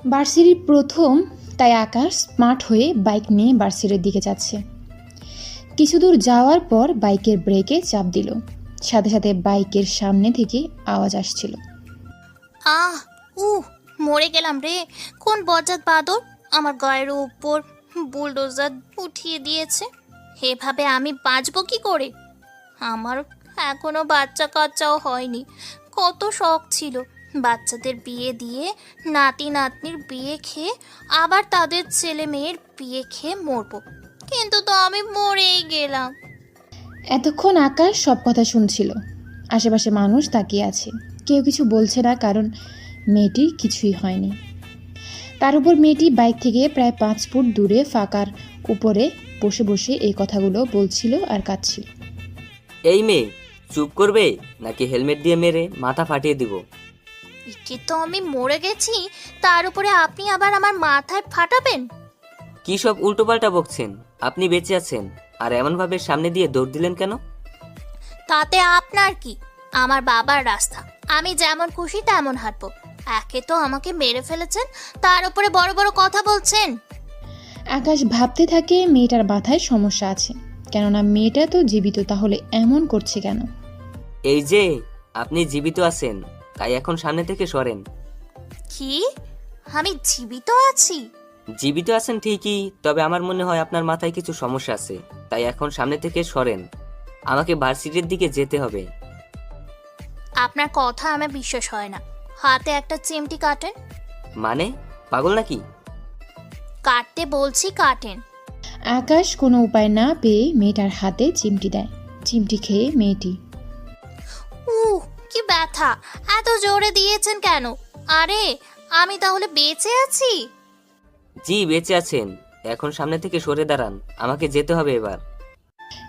ভার্সিটির প্রথম, তাই আকাশ স্মার্ট হয়ে বাইক নিয়ে ভার্সিটির দিকে যাচ্ছে। কিছু দূর যাওয়ার পর বাইকের ব্রেকে চাপ দিল, সাথে সাথে বাইকের সামনে থেকে আওয়াজ আসছিল। আহ মরে গেলাম রে। কোন বজ্জাত বাদর আমার গায়ের উপর বুলডোজার উঠিয়ে দিয়েছে। এভাবে আমি বাঁচবো কি করে? আমার এখনো বাচ্চা কাচ্চাও হয়নি। কত শখ ছিল বাচ্চাদের বিয়ে দিয়ে নাতি নাতনির বিয়ে খেয়ে আবার তাদের ছেলে মেয়ের বিয়ে খেয়ে মরবো, কিন্তু তো আমি মরেই গেলাম। এতক্ষণ আকাশ সব কথা শুনছিল। আশেপাশে মানুষ তাকিয়ে আছে, কেউ কিছু বলছে না, কারণ মেয়েটির কিছুই হয়নি। তার উপর মেয়েটি বাইক থেকে প্রায় 5 ফুট দূরে ফাঁকার উপরে বসে বসে এই কথাগুলো বলছিল আর কাঁদছিল। এই মেয়ে, চুপ করবে নাকি হেলমেট দিয়ে মেরে মাথা ফাটিয়ে দিব? একে তো আমি মরে গেছি, তার উপরে আপনি আবার আমার মাথায় ফাটাবেন? কি সব উল্টোপাল্টা বকছেন? আপনি বেঁচে আছেন আর এমনভাবে সামনে দিয়ে দৌড় দিলেন কেন? তাতে আপনার কি? আমার বাবার রাস্তা, আমি যেমন খুশি তেমন হাঁটবো। একে তো আমাকে মেরে ফেলেছেন, তার উপরে বড় বড় কথা বলছেন। আকাশ ভাবতে থাকে মেয়েটার মাথায় সমস্যা আছে, কেননা মেয়েটা তো জীবিত, তাহলে এমন করছে কেন? এই যে আপনি জীবিত আছেন, তাই এখন সামনে থেকে সরেন। কি? আমি জীবিত আছি? জীবিত আছেন ঠিকই, তবে আমার মনে হয় আপনার মাথায় কিছু সমস্যা আছে, তাই এখন সামনে থেকে সরেন। আমাকে ভার্সিটির দিকে যেতে হবে। আপনার কথা আমার বিশ্বাস হয় না। হাতে একটা চিমটি কাটেন। মানে পাগল নাকি? কাটতে বলছি, কাটেন। আকাশ কোনো উপায় না পেয়ে মেয়েটার হাতে চিমটি দেয়। চিমটি খেয়ে মেয়েটি, কি ব্যথা! এত জোরে দিয়েছেন কেন? আরে, আমি তাহলে বেঁচে আছি? জি বেঁচে আছেন। এখন সামনে থেকে সরে দাঁড়ান, আমাকে যেতে হবে এবার।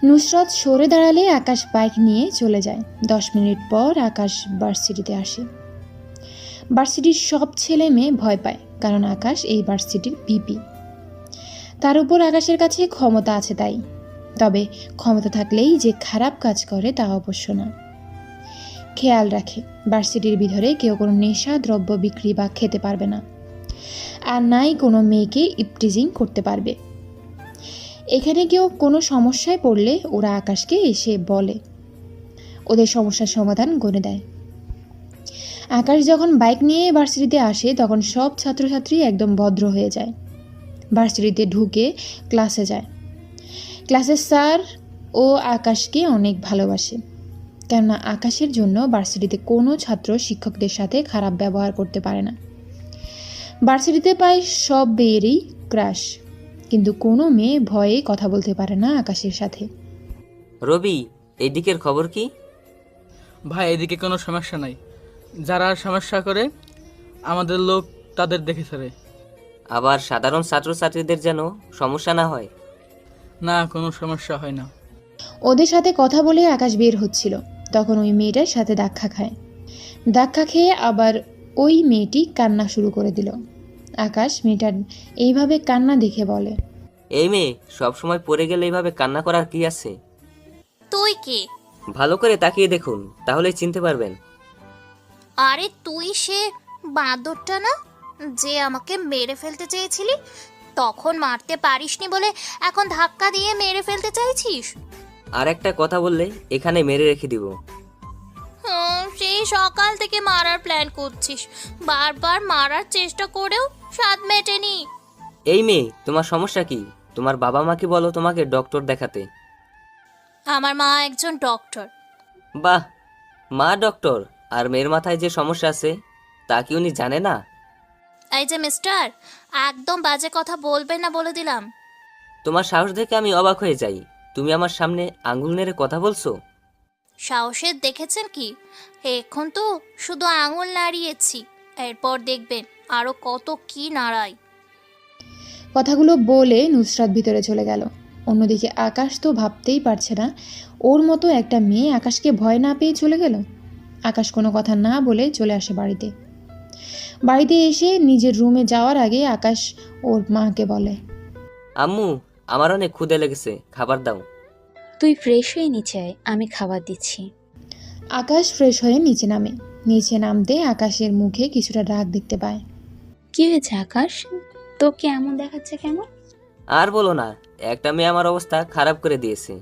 নুসরাত সরে দাঁড়ালে আকাশ বাইক নিয়ে চলে যায়। 10 মিনিট পর আকাশ ভার্সিটিতে আসে। ভার্সিটির সব ছেলে মেয়ে ভয় পায়, কারণ আকাশ এই ভার্সিটির ভিপি। তার উপর আকাশের কাছে ক্ষমতা আছে তাই। তবে ক্ষমতা থাকলেই যে খারাপ কাজ করে তা অবশ্য না। খেয়াল রাখে ভার্সিটির ভিতরে কেউ কোনো নেশা দ্রব্য বিক্রি বা খেতে পারবে না, আর নাই কোনো মেয়েকে ইপটিজিং করতে পারবে। এখানে কেউ কোনো সমস্যায় পড়লে ওরা আকাশকে এসে বলে, ওদের সমস্যার সমাধান করে দেয়। আকাশ যখন বাইক নিয়ে ভার্সিটিতে আসে তখন সব ছাত্রছাত্রী একদম ভদ্র হয়ে যায়। ভার্সিটিতে ঢুকে ক্লাসে যায়। ক্লাসের স্যার ও আকাশকে অনেক ভালোবাসে, কেননা আকাশের জন্য ভার্সিটিতে কোনো ছাত্র শিক্ষকদের সাথে খারাপ ব্যবহার করতে পারে না। ভার্সিটিতে প্রায় সব মেয়েরই ক্রাশ, কিন্তু কোনো মেয়ে ভয়ে কথা বলতে পারে না আকাশের সাথে। রবি, এই দিকের খবর কি? ভাই, এদিকে কোনো সমস্যা নাই। যারা সমস্যা করে আমাদের লোক তাদের দেখে ছাড়ে। আবার সাধারণ ছাত্রছাত্রীদের যেন সমস্যা না হয়। না, কোনো সমস্যা হয় না। ওদের সাথে কথা বলে আকাশ বের হচ্ছিল, তখন ওই মেয়েটার সাথে ধাক্কা খায়। ধাক্কা খেয়ে আবার ওই মেয়েটি কান্না শুরু করে দিল। আকাশ মেয়েটার এইভাবে কান্না দেখে বলে, এই মেয়ে, সবসময় পড়ে গেলে এইভাবে কান্না করার কি আছে? তুই কে? ভালো করে তাকিয়ে দেখুন, তাহলে চিনতে পারবেন। আরে তুই সে বাঁদরটা না, যে আমাকে মেরে ফেলতে চেয়েছিলি? তখন মারতে পারিসনি বলে এখন ধাক্কা দিয়ে মেরে ফেলতে চাইছিস? আর একটা কথা বললে এখানে মেরে রেখে দিব। সেই সকাল থেকে মারার প্ল্যান করছিস, বারবার মারার চেষ্টা করেও স্বাদ মেটেনি। এই মেয়ে, তোমার সমস্যা কি? তোমার বাবা মাকে বলো তোমাকে ডক্টর দেখাতে। আমার মা একজন ডক্টর। বাহ, মা ডক্টর আর মেয়ের মাথায় যে সমস্যা আছে তা কি উনি জানে না? এই যে মিস্টার, একদম বাজে কথা বলবেন না বলে দিলাম। তোমার সাহস দেখে আমি অবাক হয়ে যাই। তুমি আমার সামনে আঙ্গুল নেড়ে কথা বলছো? সাহসের দেখেছেন কি? এখন তো শুধু আঙুল নাড়িয়েছি, এরপর দেখবেন আরো কত কি নাড়াই। কথাগুলো বলে নুসরাত ভিতরে চলে গেল। অন্যদিকে আকাশ তো ভাবতেই পারছে না ওর মতো একটা মেয়ে আকাশকে ভয় না পেয়ে চলে গেল। আকাশ কোনো কথা না বলে চলে আসে বাড়িতে। বাড়িতে এসে নিজের রুমে যাওয়ার আগে আকাশ ওর মাকে বলে, আম্মু, আমার অনেক ক্ষুধা লেগেছে, খাবার দাও। তুই ফ্রেশ হয়ে নিচে আয়, আমি খাবার দিচ্ছি। আকাশ ফ্রেশ হয়ে নিচে নামে। নিচে নামতে আকাশের মুখে কিছুটা রাগ দেখতে পায়। কি হয়েছে আকাশ? তোকে এমন দেখাচ্ছে কেন? আর বলো না, একটা মেয়ে আমার অবস্থা খারাপ করে দিয়েছে।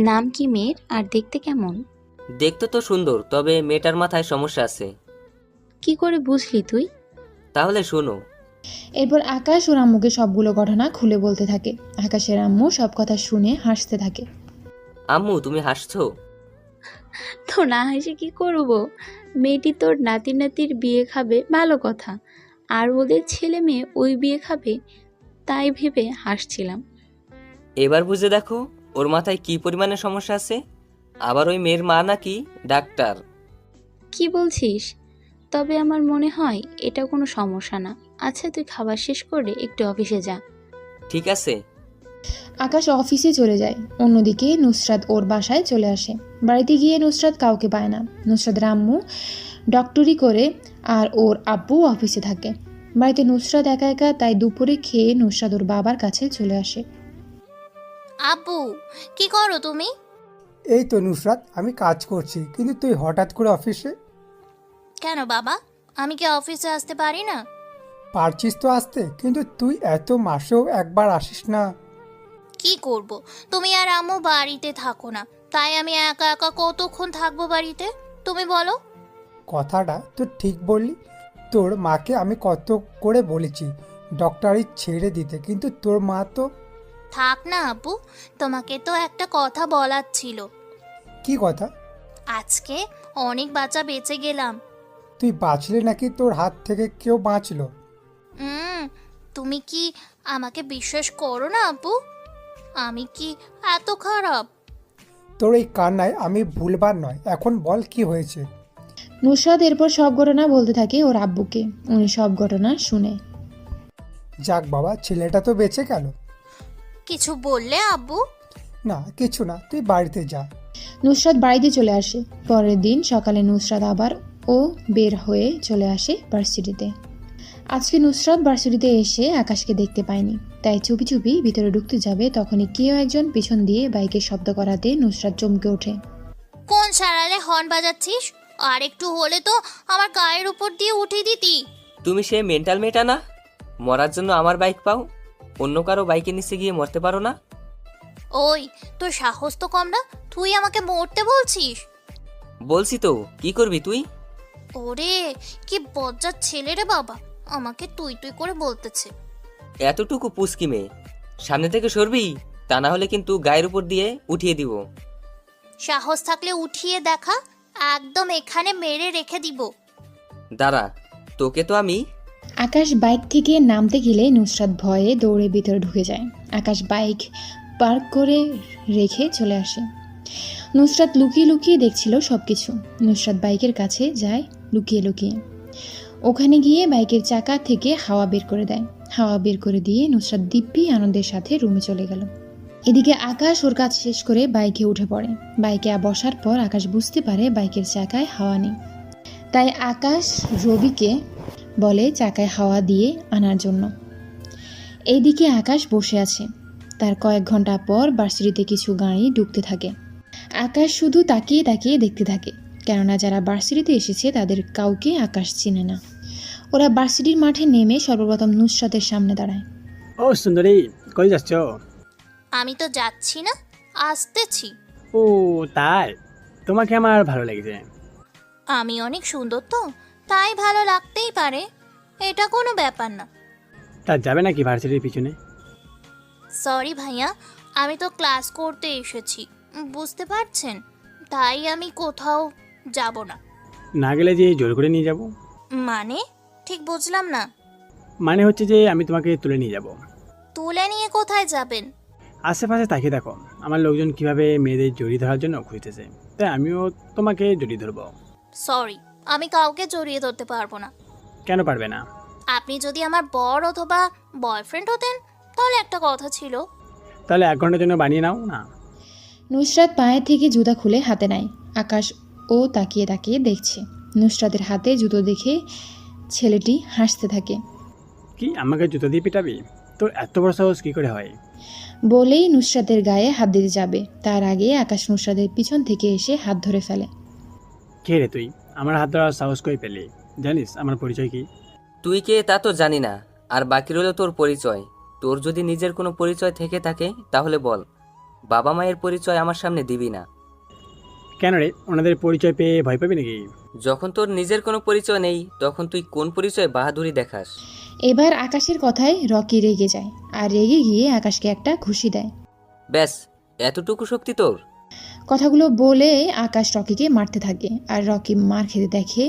নাম কি মেয়ের, আর দেখতে কেমন? দেখতে তো সুন্দর, তবে মেয়েটার মাথায় সমস্যা আছে। কি করে বুঝলি তুই? তাহলে শোনো। এরপর আকাশ ওর আম্মুকে সবগুলো ঘটনা খুলে বলতে থাকে। আকাশের আম্মু সব কথা শুনে হাসতে থাকে। আম্মু, তুমি হাসছো? তো না হেসে কি করব? মেয়েটি তোর নাতি নাতির বিয়ে খাবে, ভালো কথা। আর ওদের ছেলে মেয়ে ওই বিয়ে খাবে, তাই ভেবে হাসছিলাম। এবার বুঝে দেখো ওর মাথায় কি পরিমাণে সমস্যা আছে। আবার ওই মেয়ের মা নাকি ডাক্তার। কি বলছিস? তবে আমার মনে হয় এটা কোনো সমস্যা না। আচ্ছা, তুই খাবার শেষ করে একটু অফিসে যা। ঠিক আছে। আকাশ অফিসে চলে যায়। অন্যদিকে নুসরাত ওর বাসায় চলে আসে। বাড়িতে গিয়ে নুসরাত কাউকে পায় না। নুসরাতের আম্মু ডক্টরি করে আর ওর আব্বু অফিসে থাকে। বাড়িতে নুসরাত একা একা, তাই দুপুরে খেয়ে নুসরাত ওর বাবার কাছে চলে আসে। আব্বু, কি করো তুমি? এই তো নুসরাত, আমি কাজ করছি, কিন্তু তুই হঠাৎ করে অফিসে? কেন বাবা, আমি কি অফিসে আসতে পারি না? পারছিস তো আসতে, কিন্তু তুই এত মাসেও একবার আসিস না। কি করব, তুমি আর আম্মু বাড়িতে থাকো না, তাই আমি একা একা কতক্ষণ থাকবো বাড়িতে? তুমি বলো। কথাটা তো ঠিক বললি। তোর মাকে আমি কত করে বলেছি ডক্টরি ছেড়ে দিতে, কিন্তু তোর মা তো। থাক না আব্বু, তোমাকে তো একটা কথা বলার ছিল। কি কথা? আজকে অনেক বাচ্চা বেঁচে গেলাম। তুই বাঁচলি নাকি তোর হাত থেকে কেউ বাঁচলো? তুমি কি আমাকে বিশ্বাস করো না আব্বু? আমি কি এত খারাপ? তোর এই কান্নায় আমি ভুলবার নয়। এখন বল কি হয়েছে। নুসরাত এরপর সব ঘটনা বলতে থাকে ওর আব্বুকে। উনি সব ঘটনা শুনে। যাক বাবা, ছেলেটা তো বেঁচে গেল। কিছু বললে আব্বু? না, কিছু না, তুই বাড়িতে যা। নুসরাত বাড়িতে চলে আসে। পরের দিন সকালে নুসরাত আবার বের হয়ে চলে আসে ভার্সিটিতে। আজকে নুসরাত ভার্সিটিতে এসে আকাশকে দেখতে পায়নি, তাই চুপি চুপি ভিতরে ঢুকতে যাবে, তখনই কেউ একজন পিছন দিয়ে বাইকের শব্দ করাতে নুসরাত চমকে ওঠে। কোন সারালে হর্ন বাজাচ্ছিস? আর একটু হলে তো আমার গায়ের উপর দিয়ে উঠে দিতি। তুমি সে মেন্টাল মেয়েটা না, মরার জন্য আমার বাইক পাও, অন্য কারো বাইকের নিচে গিয়ে মরতে পারো না? ওই, তোর সাহস তো কম না, তুই আমাকে মরতে বলছিস? বলছি তো, কি করবি তুই? ওরে, কি বজ্জাত ছেলে রে বাবা, আমাকে তুই তুই করে বলতেছে। এতটুকু পুচকি মেয়ে, সামনে থেকে সরবি, তা না হলে কিন্তু গায়ের উপর দিয়ে উঠিয়ে দিব। সাহস থাকলে উঠিয়ে দেখা, একদম এখানে মেরে রেখে দিব। দাঁড়া, তোকে তো আমি। আকাশ বাইক থেকে নামতে গেলে নুসরাত ভয়ে দৌড়ে ভিতরে ঢুকে যায়। আকাশ বাইক পার্ক করে রেখে চলে আসে। নুসরাত লুকিয়ে লুকিয়ে দেখছিল সবকিছু। নুসরাত বাইকের কাছে যায় লুকিয়ে লুকিয়ে। ওখানে গিয়ে বাইকের চাকা থেকে হাওয়া বের করে দেয়। হাওয়া বের করে দিয়ে নুসরাত দিব্যি আনন্দের সাথে রুমে চলে গেল। এদিকে আকাশ ওর কাজ শেষ করে বাইকে উঠে পড়ে। বাইকে বসার পর আকাশ বুঝতে পারে বাইকের চাকায় হাওয়া নেই। তাই আকাশ রবিকে বলে চাকায় হাওয়া দিয়ে আনার জন্য। এইদিকে আকাশ বসে আছে। তার কয়েক ঘন্টা পর ভার্সিটিতে কিছু গাড়ি ঢুকতে থাকে। আকাশ শুধু তাকিয়ে তাকিয়ে দেখতে থাকে, কেননা যারা ভার্সিটিতে এসেছে তাদের কাউকে আকাশ চিনে না। ওরা ভার্সিটির মাঠে নেমে সর্বপ্রথম নুসরাতের সামনে দাঁড়ায়। ও সুন্দরী, কই যাচ্ছ? আমি তো যাচ্ছি না, আসতেছি। ও তাই, তোমাকে আমার ভালো লেগেছে। আমি অনেক সুন্দর তো, তাই ভালো লাগতেই পারে, এটা কোনো ব্যাপার না। তা যাবে নাকি ভার্সিটির পিছনে? সরি ভাইয়া, আমি তো ক্লাস করতে এসেছি, বুঝতে পারছেন, তাই আমি কোথাও যাব না। না গেলে যে জোর করে নিয়ে যাব। মানে ঠিক বুঝলাম না। মানে হচ্ছে যে আমি তোমাকে তুলে নিয়ে যাব। তুলে নিয়ে কোথায় যাবেন? আশেপাশে তাকিয়ে দেখো, আমার লোকজন কিভাবে মেয়েদের জড়িয়ে ধরার জন্য খুঁজতেছে, তাই আমিও তোমাকে জড়িয়ে ধরবো। সরি, আমি কাউকে জড়িয়ে ধরতে পারবো না। কেন পারবে না? আপনি যদি আমার বর অথবা বয়ফ্রেন্ড হতেন তাহলে একটা কথা ছিল। তাহলে 1 ঘন্টার জন্য বানিয়ে নাও না। নুসরাত পায়ে থেকে জুতা খুলে হাতে নেয়। আকাশ ও তাকিয়ে তাকিয়ে দেখছে। নুসরাতের হাতে জুতো দেখে ছেলেটি হাসতে থাকে। কি আমাকে জুতো দিয়ে পিটাবি? তোর এত বড় সাহস কি করে হয়? বলেই নুসরাতের গায়ে হাত দিতে যাবে, তার আগে আকাশ নুসরাতের পিছন থেকে এসে হাত ধরে ফেলে। কে রে তুই? আমার হাত ধরার সাহস কই পেলি? জানিস আমার পরিচয় কি? তুই কে তা তো জানি না, আর বাকি রইল তোর পরিচয়। তোর যদি নিজের কোনো পরিচয় থেকে থাকে তাহলে বল, বাবা মায়ের পরিচয় আমার সামনে দিবি না। কেন রে, ওনাদের পরিচয় পেয়ে ভয় পাবি নাকি? যখন তোর নিজের কোনো পরিচয় নেই তখন তুই কোন পরিচয় বাহাদুরি দেখাস? এবার আকাশের কথায় রকি রেগে যায় আর রেগে গিয়ে আকাশকে একটা ঘুষি দেয়। ব্যাস, এতটুকু শক্তি তোর? কথাগুলো বলে আকাশ রকিকে মারতে থাকে আর রকি মার খেতে দেখে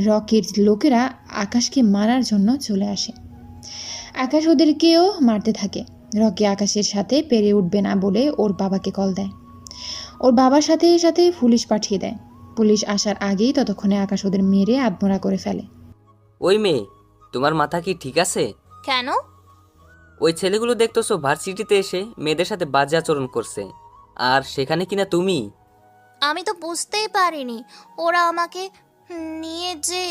রকির লোকেরা আকাশকে মারার জন্য চলে আসে। আকাশ ওদেরকেও মারতে থাকে। রকি আকাশের সাথে পেরে উঠবে না বলে ওর বাবাকে কল দেয়। ওর বাবার সাথে সাথে পুলিশ পাঠিয়ে দেয়। পুলিশ আসার আগেই ততক্ষণে আকাশ ওদের মেরে আত্মহত্যা করে ফেলে। ওই মেয়ে, তোমার মাথা কি ঠিক আছে? কেন? ওই ছেলেগুলো দেখতেছো ভার্সিটিতে এসে মেয়েদের সাথে বাজে আচরণ করছে, আর সেখানে কিনা তুমি। আমি তো বুঝতেই পারিনি ওরা আমাকে নিয়ে যে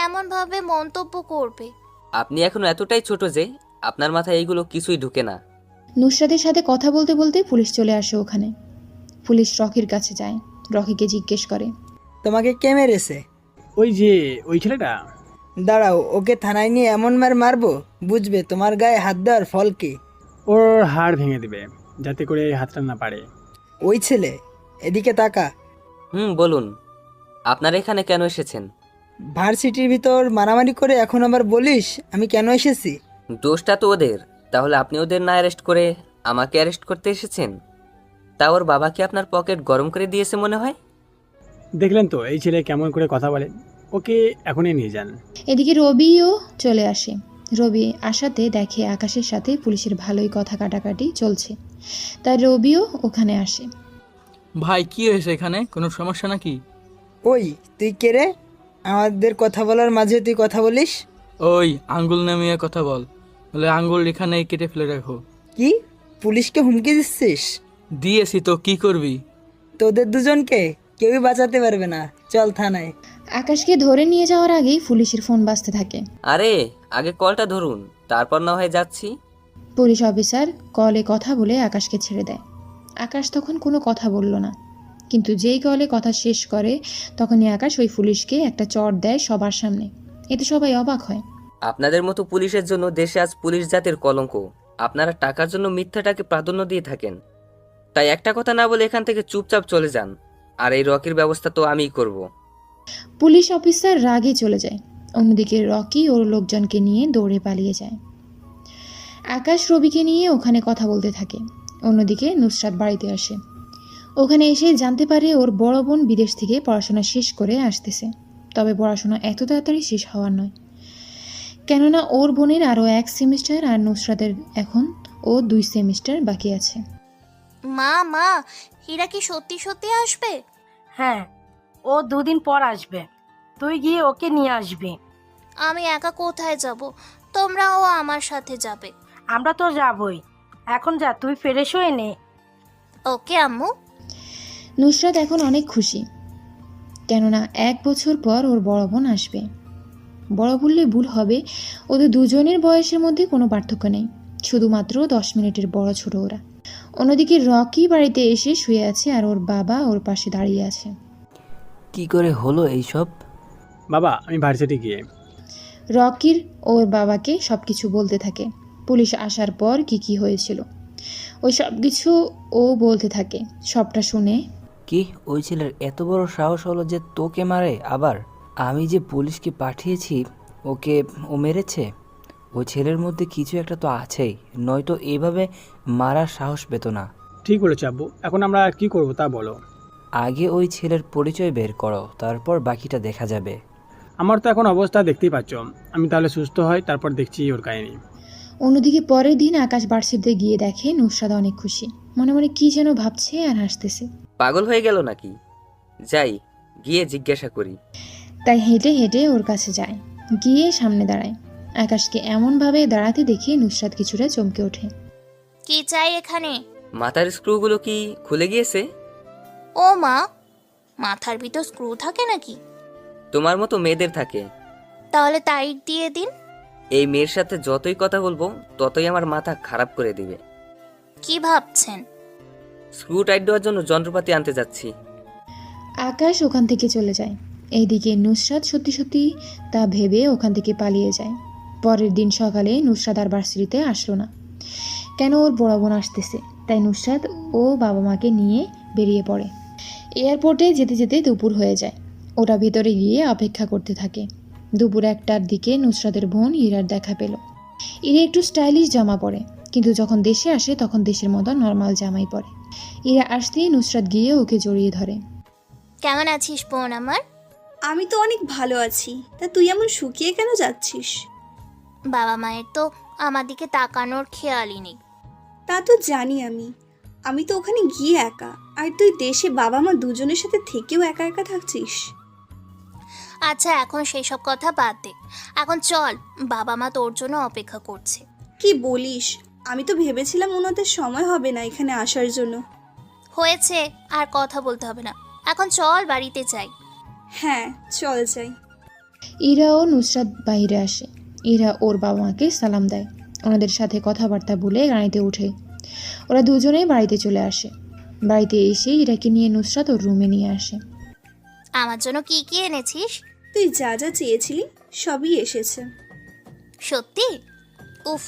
এমনভাবে মন্তব্য করবে। আপনি এখনো এতটাই ছোট যে আপনার মাথায় এইগুলো কিছুই ঢুকে না। নুসরাতের সাথে কথা বলতে বলতে পুলিশ চলে আসে ওখানে। পুলিশ রকির কাছে যায়, রকিকে জিজ্ঞেস করে, তোমাকে কে মেরেছে? ওই যে ওই ছেলেটা। দাঁড়াও, ওকে থানায় নিয়ে এমন মার মারবো বুঝবে তোমার গায়ে হাত দেওয়ার ফল কি। ওর হাড় ভেঙে দিবে যাতে করে হাতটা না পারে। ওই ছেলে, এদিকে তাকা। বলুন, আপনারা এখানে কেন এসেছেন? ভার্সিটির ভিতর মারামারি করে এখন আবার বলিস আমি কেন এসেছি? দোষটা তো ওদের, তাহলে আপনি ওদের না অ্যারেস্ট করে আমাকে অ্যারেস্ট করতে এসেছেন? তা ওর বাবা কি আপনার পকেট গরম করে দিয়েছে মনে হয়? দেখলেন তো এই ছেলে কেমন করে কথা বলে, ওকে এখনই নিয়ে যান। এদিকে রবিও চলে আসে। রবি আসাতে দেখে আকাশের সাথে পুলিশের ভালোই কথা কাটাকাটি চলছে, তাই রবিও ওখানে আসে। ভাই কি হয়েছে, এখানে কোনো সমস্যা নাকি? ওই তুই কে রে? আমাদের কথা বলার মাঝে তুই কথা বলিস? ওই আঙ্গুল নামিয়ে কথা বল, বলে আঙ্গুল এখানে কেটে ফেলে রাখো। কি, পুলিশকে হুমকি দিচ্ছিস? দিয়েছি তো, কি করবি? তোদের দুজনকে কেউই বাঁচাতে পারবে না, চল থানায়। আকাশকে ধরে নিয়ে যাওয়ার আগেই পুলিশের ফোন বাজতে থাকে। আরে আগে কলটা ধরুন, তারপর না হয় যাচ্ছি। পুলিশ অফিসার কলে কথা বলে আকাশকে ছেড়ে দেয়। আকাশ তখন কোনো কথা বলল না, কিন্তু যেই কলে কথা শেষ করে তখনই আকাশ ওই পুলিশকে একটা চড় দেয় সবার সামনে। এতে সবাই অবাক হয়। আপনাদের মতো পুলিশের জন্য দেশে আজ পুলিশ জাতির কলঙ্ক। আপনারা টাকার জন্য মিথ্যাটাকে প্রাধান্য দিয়ে থাকেন, তাই একটা কথা না বলে এখান থেকে চুপচাপ চলে যান, আর এই রকির ব্যবস্থা তো আমিই করব। পুলিশ অফিসার রাগে চলে যায়। অন্যদিকে রকি ওর লোকজনকে নিয়ে দৌড়ে পালিয়ে যায়। আকাশ রবিকে নিয়ে ওখানে কথা বলতে থাকে। অন্যদিকে নুসরাত বাড়িতে আসে। ওখানে এসে জানতে পারে ওর বড় বোন বিদেশ থেকে পড়াশোনা শেষ করে আসতেছে। তবে পড়াশোনা এত তাড়াতাড়ি শেষ হওয়ার নয়, কেননা ওর বোনের আরও 1 সেমিস্টার আর নুসরাতের এখন 2 সেমিস্টার বাকি আছে। মা মা, হীরা কি সত্যি সত্যি আসবে? হ্যাঁ, ও 2 দিন পর আসবে, তুই গিয়ে ওকে নিয়ে আসবি। আমি একা কোথায় যাব? তোমরাও আমার সাথে যাবে। আমরা তো যাবই, এখন যা, তুই ফ্রেশ হয়ে নে। ওকে আম্মু। নুসরাত এখন অনেক খুশি, কেননা 1 বছর পর ওর বড় বোন আসবে। বড় বললে ভুল হবে, ওদের দুজনের বয়সের মধ্যে কোনো পার্থক্য নেই, শুধুমাত্র 10 মিনিটের বড় ছোট ওরা। অন্যদিকে রকি বাড়িতে এসে শুয়ে আছে আর ওর বাবা ওর পাশে দাঁড়িয়ে আছে। কি করে হলো এইসব? বাবা, আমি ভার্সিটি গিয়ে। রকির ওর বাবাকে সব কিছু বলতে থাকে, পুলিশ আসার পর কি হয়েছিল ওই সব কিছু ও বলতে থাকে। সবটা শুনে, কি, ওই ছেলের এত বড় সাহস হলো যে তোকে মারে? আবার আমি যে পুলিশকে পাঠিয়েছি ওকে ও মেরেছে? ওই ছেলের মধ্যে কিছু একটা তো আছেই, নয়তো এইভাবে মারার সাহস পেত না। ঠিক বলেছ আব্বু, এখন আমরা কি করব তা বলো। আগে ওই ছেলের পরিচয় বের করো, তারপর বাকিটা দেখা যাবে। আমার তো এখন অবস্থা দেখতেই পাচ্ছ, আমি তাহলে সুস্থ হই, তারপর দেখছি ওর কাহিনী। অন্যদিকে পরের দিন আকাশ ভার্সিটিতে গিয়ে দেখে নুসরাত অনেক খুশি, মনে মনে কি যেন ভাবছে আর হাসতেছে। পাগল হয়ে গেল নাকি? যাই গিয়ে জিজ্ঞাসা করি। তাই হেঁটে হেঁটে ওর কাছে যায়, গিয়ে সামনে দাঁড়ায়। আকাশকে এমনভাবে দাঁড়াতে দেখে নুসরাত কিছুটা চমকে ওঠে। কি চাই এখানে? মাথার স্ক্রুগুলো কি খুলে গিয়েছে? ও মা, মাথার ভিতর স্ক্রু থাকে নাকি? তোমার মতো মেয়েদের থাকে। তাহলে টাইট দিয়ে দিন। এই মেয়ের সাথে যতই কথা বলবো ততই আমার মাথা খারাপ করে দিবে। কি ভাবছেন? স্ক্রু টাইট দেওয়ার জন্য যন্ত্রপাতি আনতে যাচ্ছি। আকাশ ওখান থেকে চলে যায়। এইদিকে নুসরাত সত্যি সত্যি তা ভেবে ওখান থেকে পালিয়ে যায়। পরের দিন সকালে নুসরাত আর ভার্সিটিতে আসলো না। কেন, ওর বড় বোন আসতেছে, তাই নুসরাত ও বাবা মাকে নিয়ে বেরিয়ে পড়ে। এয়ারপোর্টে যেতে যেতে দুপুর হয়ে যায়। ওরা ভিতরে গিয়ে অপেক্ষা করতে থাকে। দুপুর 1টার দিকে নুসরাতের বোন ইরার দেখা পেল। ইরা একটু স্টাইলিশ জামা পরে, কিন্তু যখন দেশে আসে তখন দেশের মতো নর্মাল জামাই পরে। ইরা আসতেই নুসরাত গিয়ে ওকে জড়িয়ে ধরে। কেমন আছিস বোন আমার? আমি তো অনেক ভালো আছি, তা তুই এমন শুকিয়ে কেন যাচ্ছিস? বাবা মায়ের তো আমার দিকে তাকানোর খেয়ালই নেই। তা তো জানি আমি তো ওখানে গিয়ে একা, আর তুই দেশে বাবা মা দুজনের সাথে থেকেও একা একা থাকছিস। আচ্ছা, এখন সেই সব কথা বাদ দে, এখন চল, বাবা মা তোর জন্য অপেক্ষা করছে। কি বলিস? আমি তো ভেবেছিলাম ওনাদের সময় হবে না এখানে আসার জন্য। হয়েছে, আর কথা বলতে হবে না, এখন চল বাড়িতে যাই। হ্যাঁ চল যাই। ইরা ও নুসরাত বাইরে আসে। ইরা ওর বাবা মাকে সালাম দেয়, ওনাদের সাথে কথাবার্তা বলে গাড়িতে উঠে ওরা দুজনেই বাড়িতে চলে আসে। বাড়িতে এসে ইরাকে নিয়ে নুসরাত ওর রুমে নিয়ে আসে। আমার জন্য কি কি এনেছিস? তুই যা যা চেয়েছিলি সবই এসেছে। সত্যি? উফ,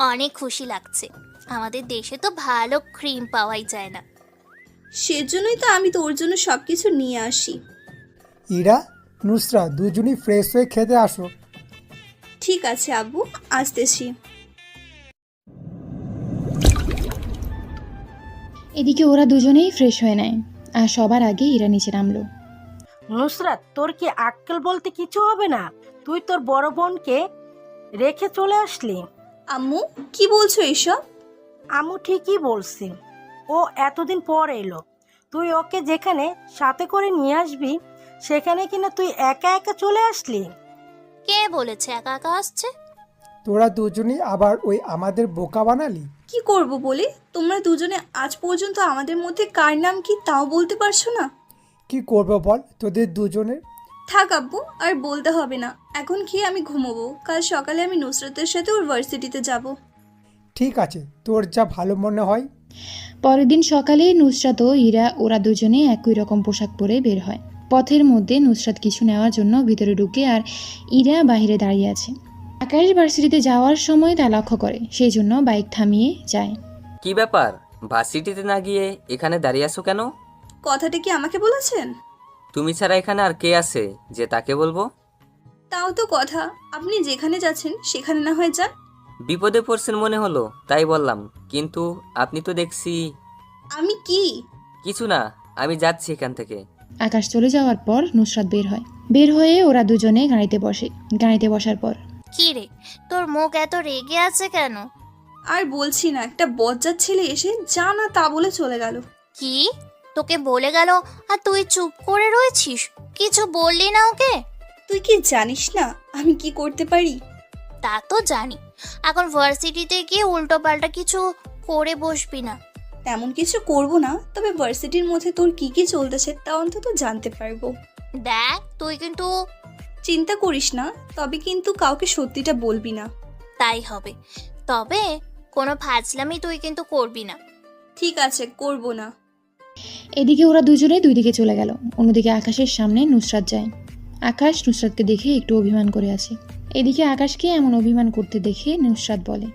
অনেক খুশি লাগছে। আমাদের দেশে তো ভালো ক্রিম পাওয়াই যায় না। সেজন্যই তো আমি তোর জন্য সব কিছু নিয়ে আসি। ইরা, নুসরাত দুজনই ফ্রেশ হয়ে খেতে আসো। ঠিক আছে আব্বু, আসতেছি। এদিকে ওরা দুজনেই ফ্রেশ হয়ে নেয়, আর সবার আগে ইরা নিচে নামলো। নুসরাত, তোর কি আক্কেল বলতে কিছু হবে না? তুই তোর বড় বোনকে রেখে চলে আসলি। আম্মু কি বলছো এসব? আম্মু ঠিকই বলছি, ও এতদিন পর এলো। তুই ওকে যেখানে সাথে করে নিয়ে আসবি সেখানে কিনা তুই একা একা চলে আসলি। কে বলেছে একা একা আসছে? তোরা দুজনেই আবার ওই আমাদের বোকা বানালি। কি করব বলে? তোমরা দুজনে আজ পর্যন্ত আমাদের মধ্যে কার নাম কি তাও বলতে পারছো না। কি করবো বল তোদের দুজনের? থাক আব্বু, আর বলতে হবে না। এখন খেয়ে আমি ঘুমোবো, কাল সকালে আমি নুসরাতের সাথে ওর ভার্সিটিতে যাব। ঠিক আছে, তোর যা ভালো মনে হয়। পরের দিন সকালে নুসরাত ও ইরা ওরা দুজনে একই রকম পোশাক পরে বের হয়। পথের মধ্যে নুসরাত কিছু নেওয়ার জন্য ভিতরে ঢুকে, আর ইরা বাইরে দাঁড়িয়ে আছে। আকাশ ভার্সিটিতে যাওয়ার সময় তা লক্ষ্য করে, সেই জন্য বাইক থামিয়ে যায়। কি ব্যাপার, ভার্সিটিতে না গিয়ে এখানে দাঁড়িয়ে আছো কেন? কথাটা কি আমাকে বলেছেন? তুমি ছাড়া এখানে আর কে আছে যে তাকে বলবো? তাও তো কথা, আপনি যেখানে যাচ্ছেন সেখানে না হয় যান। বিপদে পড়ছেন মনে হলো তাই বললাম, কিন্তু আপনি তো দেখছি। আমি কি? কিছু না, আমি যাচ্ছি এখান থেকে। আকাশ চলে যাওয়ার পর নুসরাত বের হয়। বের হয়ে ওরা দুজনে গাড়িতে বসে। গাড়িতে বসার পর, কি রে, তোর মুখ এত রেগে আছে কেন? আর বলছি না, একটা বজ্জাত ছেলে এসে যা না তা বলে চলে গেল। কি তোকে বলে গেল আর তুই চুপ করে রয়েছিস, কিছু বললি না ওকে? তুই কি জানিস না আমি কি করতে পারি? তা তো জানি, এখন ভার্সিটিতে গিয়ে উল্টো পাল্টা কিছু করে বসবি না। তেমন কিছু করব না, তবে ভার্সিটির মধ্যে তোর কি কি চলতেছে তা অন্তত জানতে পারবো। দেখ তুই কিন্তু। চিন্তা করিস না, তবে কিন্তু কাউকে সত্যিটা বলবি না। তাই হবে, তবে কোনো ফাজলামি তুই কিন্তু করবি না। ঠিক আছে, করব না। এদিকে ওরা দুজনে দুই দিকে চলে গেল। অন্যদিকে আকাশের সামনে নুসরাত যায়। আকাশ নুসরাতকে দেখে একটু অভিমান করে আছে। এদিকে আকাশকে এমন অভিমান করতে দেখে নুসরাত বলে,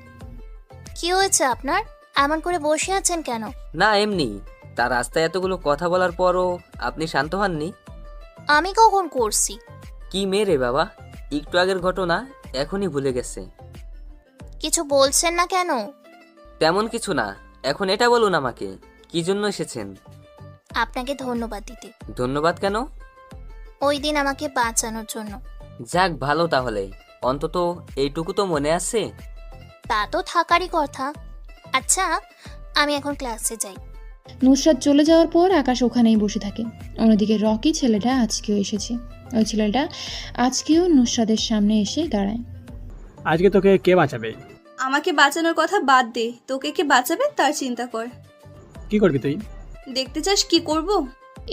কি হয়েছে আপনার, এমন করে বসে আছেন কেন? না এমনি, তার রাস্তায় এতগুলো কথা বলার পরও আপনি শান্ত হননি? আমি কখন করছি? কি মেয়ে রে বাবা, একটু আগের ঘটনা এখনই ভুলে গেছে। কিছু বলছেন না কেন? তেমন কিছু না, এখন এটা বলুন আমাকে, কি জন্য এসেছেন? আপনাকে ধন্যবাদ দিতে। ধন্যবাদ কেন? ওই দিন আমাকে বাঁচানোর জন্য। যাক ভালো, তাহলে অন্তত এইটুকু তো মনে আছে। তা তো থাকারই কথা। আচ্ছা, আমি এখন ক্লাসে যাই। নুসরাত চলে যাওয়ার পর আকাশ ওখানেই বসে থাকে। অন্যদিকে রকি ছেলেটা আজকেও এসেছে। ওই ছেলেটা আজকেও নুসরাতের সামনে এসে দাঁড়ায়। আজকে তোকে কে বাঁচাবে? আমাকে বাঁচানোর কথা বাদ দে, তোকে কে বাঁচাবে তার চিন্তা কর। কি করবি তুই? দেখতে চাস কি করব?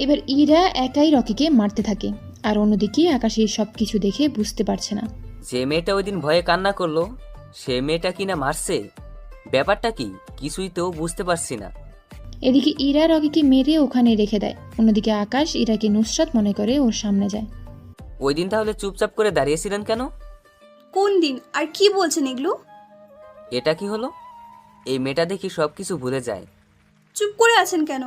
এবার ইরা একাই রকিকে মারতে থাকে, আর অন্যদিকে আকাশ এই সব কিছু দেখে বুঝতে পারছে না। যে মেয়েটা ওই দিন ভয়ে কান্না করলো, সে মেয়েটা কিনা মারছে, ব্যাপারটা কি কিছুই তো বুঝতে পারছি না। এদিকে ইরা রকিকে মেরে ওখানে রেখে দেয়। অন্যদিকে আকাশ ইরাকে নুসরাত মনে করে ওর সামনে যায়। ওই দিন তাহলে চুপচাপ করে দাঁড়িয়েছিলেন কেন? কোন দিন আর কি বলছেন এগুলো? এটা কি হলো? এই মেয়েটা দেখি সব কিছু ভুলে যায়। চুপ করে আছেন কেন?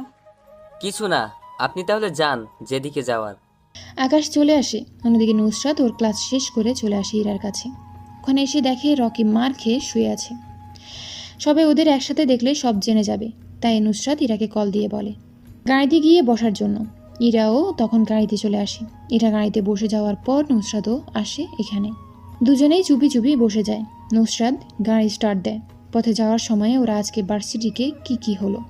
কিছু না, আপনি তাহলে যান যেদিকে যাওয়ার। আকাশ চলে আসে। অন্যদিকে নুসরাত ওর ক্লাস শেষ করে চলে আসে ইরার কাছে। ওখানে এসে দেখে রকি মার খেয়ে শুয়ে আছে। সবাই ওদের একসাথে দেখলে সব জেনে যাবে, তাই নুসরাত ইরাকে কল দিয়ে বলে গাড়িতে গিয়ে বসার জন্য। ইরাও তখন গাড়িতে চলে আসে। ইরা গাড়িতে বসে যাওয়ার পর নুসরাতও আসে এখানে। দুজনেই চুপি চুপি বসে যায়। নুসরাত গাড়ি স্টার্ট দেয়। পথে যাওয়ার সময় ওরা আজকে ভার্সিটিকে কি হলো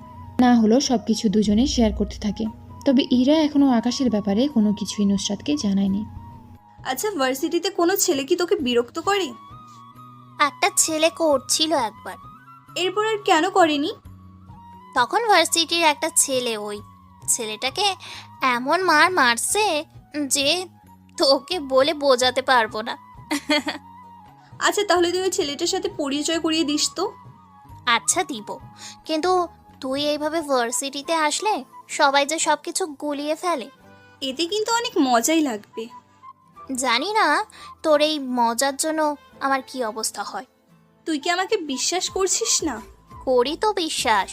না হলো সব কিছু দুজনে শেয়ার করতে থাকে। তবে ইরা এখনও আকাশের ব্যাপারে কোনো কিছুই নুসরাতকে জানায়নি। আচ্ছা, ভার্সিটিতে কোনো ছেলে কি তোকে বিরক্ত করে? একটা ছেলে করছিল একবার, এরপর আর কেন করেনি? তখন ভার্সিটির একটা ছেলে ওই ছেলেটাকে এমন মারছে যে তোকে বলে বোঝাতে পারবো না। আচ্ছা, তাহলে তুই ওই ছেলেটার সাথে পরিচয় করিয়ে দিস তো। আচ্ছা দিব, কিন্তু তুই এইভাবে ভার্সিটিতে আসলে সবাই যে সব কিছু গুলিয়ে ফেলে। এতে কিন্তু অনেক মজাই লাগবে। জানি না তোর এই মজার জন্য আমার কি অবস্থা হয়। তুই কি আমাকে বিশ্বাস করছিস না? করি তো বিশ্বাস।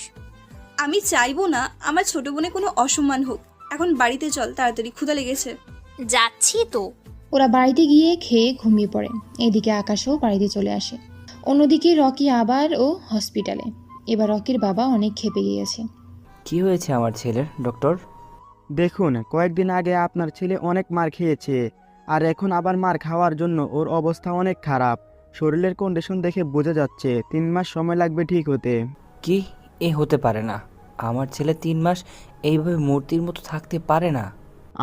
আমি চাইবো না আমার ছোট বোনে কোনো অসম্মান হোক। এখন বাড়িতে চল, তাড়াতাড়ি ক্ষুধা লেগেছে। যাচ্ছি তো। ওরা বাড়িতে গিয়ে খেয়ে ঘুমিয়ে পড়ে। এদিকে আকাশও বাড়িতে চলে আসে। অন্যদিকে রকি আবার ও হসপিটালে। এবার রকির বাবা অনেক ক্ষেপে গিয়েছে। কি হয়েছে আমার ছেলের, ডক্টর? দেখুন, কয়েকদিন আগে আপনার ছেলে অনেক মার খেয়েছে, আর এখন আবার মার খাওয়ার জন্য ওর অবস্থা অনেক খারাপ। শরীরের কন্ডিশন দেখে বোঝা যাচ্ছে 3 মাস সময় লাগবে ঠিক হতে। কি? এ হতে পারে না। আমার ছেলে 3 মাস এইভাবে মূর্তির মতো থাকতে পারে না।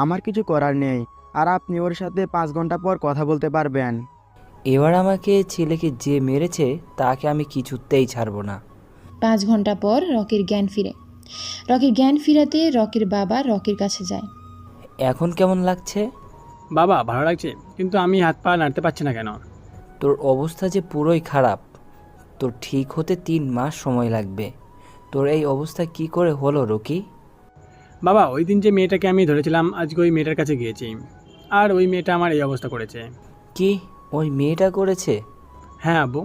আমার কিছু করার নেই, আর আপনি ওর সাথে 5 ঘন্টা পর কথা বলতে পারবেন। এবার আমাকে ছেলেকে যে মেরেছে তাকে আমি কিছুতেই ছাড়বো না। 5 ঘন্টা পর রকির জ্ঞান ফিরে। রকির জ্ঞান ফিরাতে রকির বাবা রকির কাছে যায়। এখন কেমন লাগছে? বাবা ভালো লাগছে, কিন্তু আমি হাত পা নাড়তে পারছি না কেন? তোর অবস্থা যে পুরোই খারাপ। তোর ঠিক হতে 3 মাস সময় লাগবে। তোর এই অবস্থা কি করে হলো রকি? বাবা, ওই দিন যে মেয়েটাকে আমি ধরেছিলাম, আজকে ওই মেয়েটার কাছে গিয়েছি, আর ওই মেয়েটা আমার এই অবস্থা করেছে। কি? ওই মেয়েটা করেছে? হ্যাঁ আব্বু।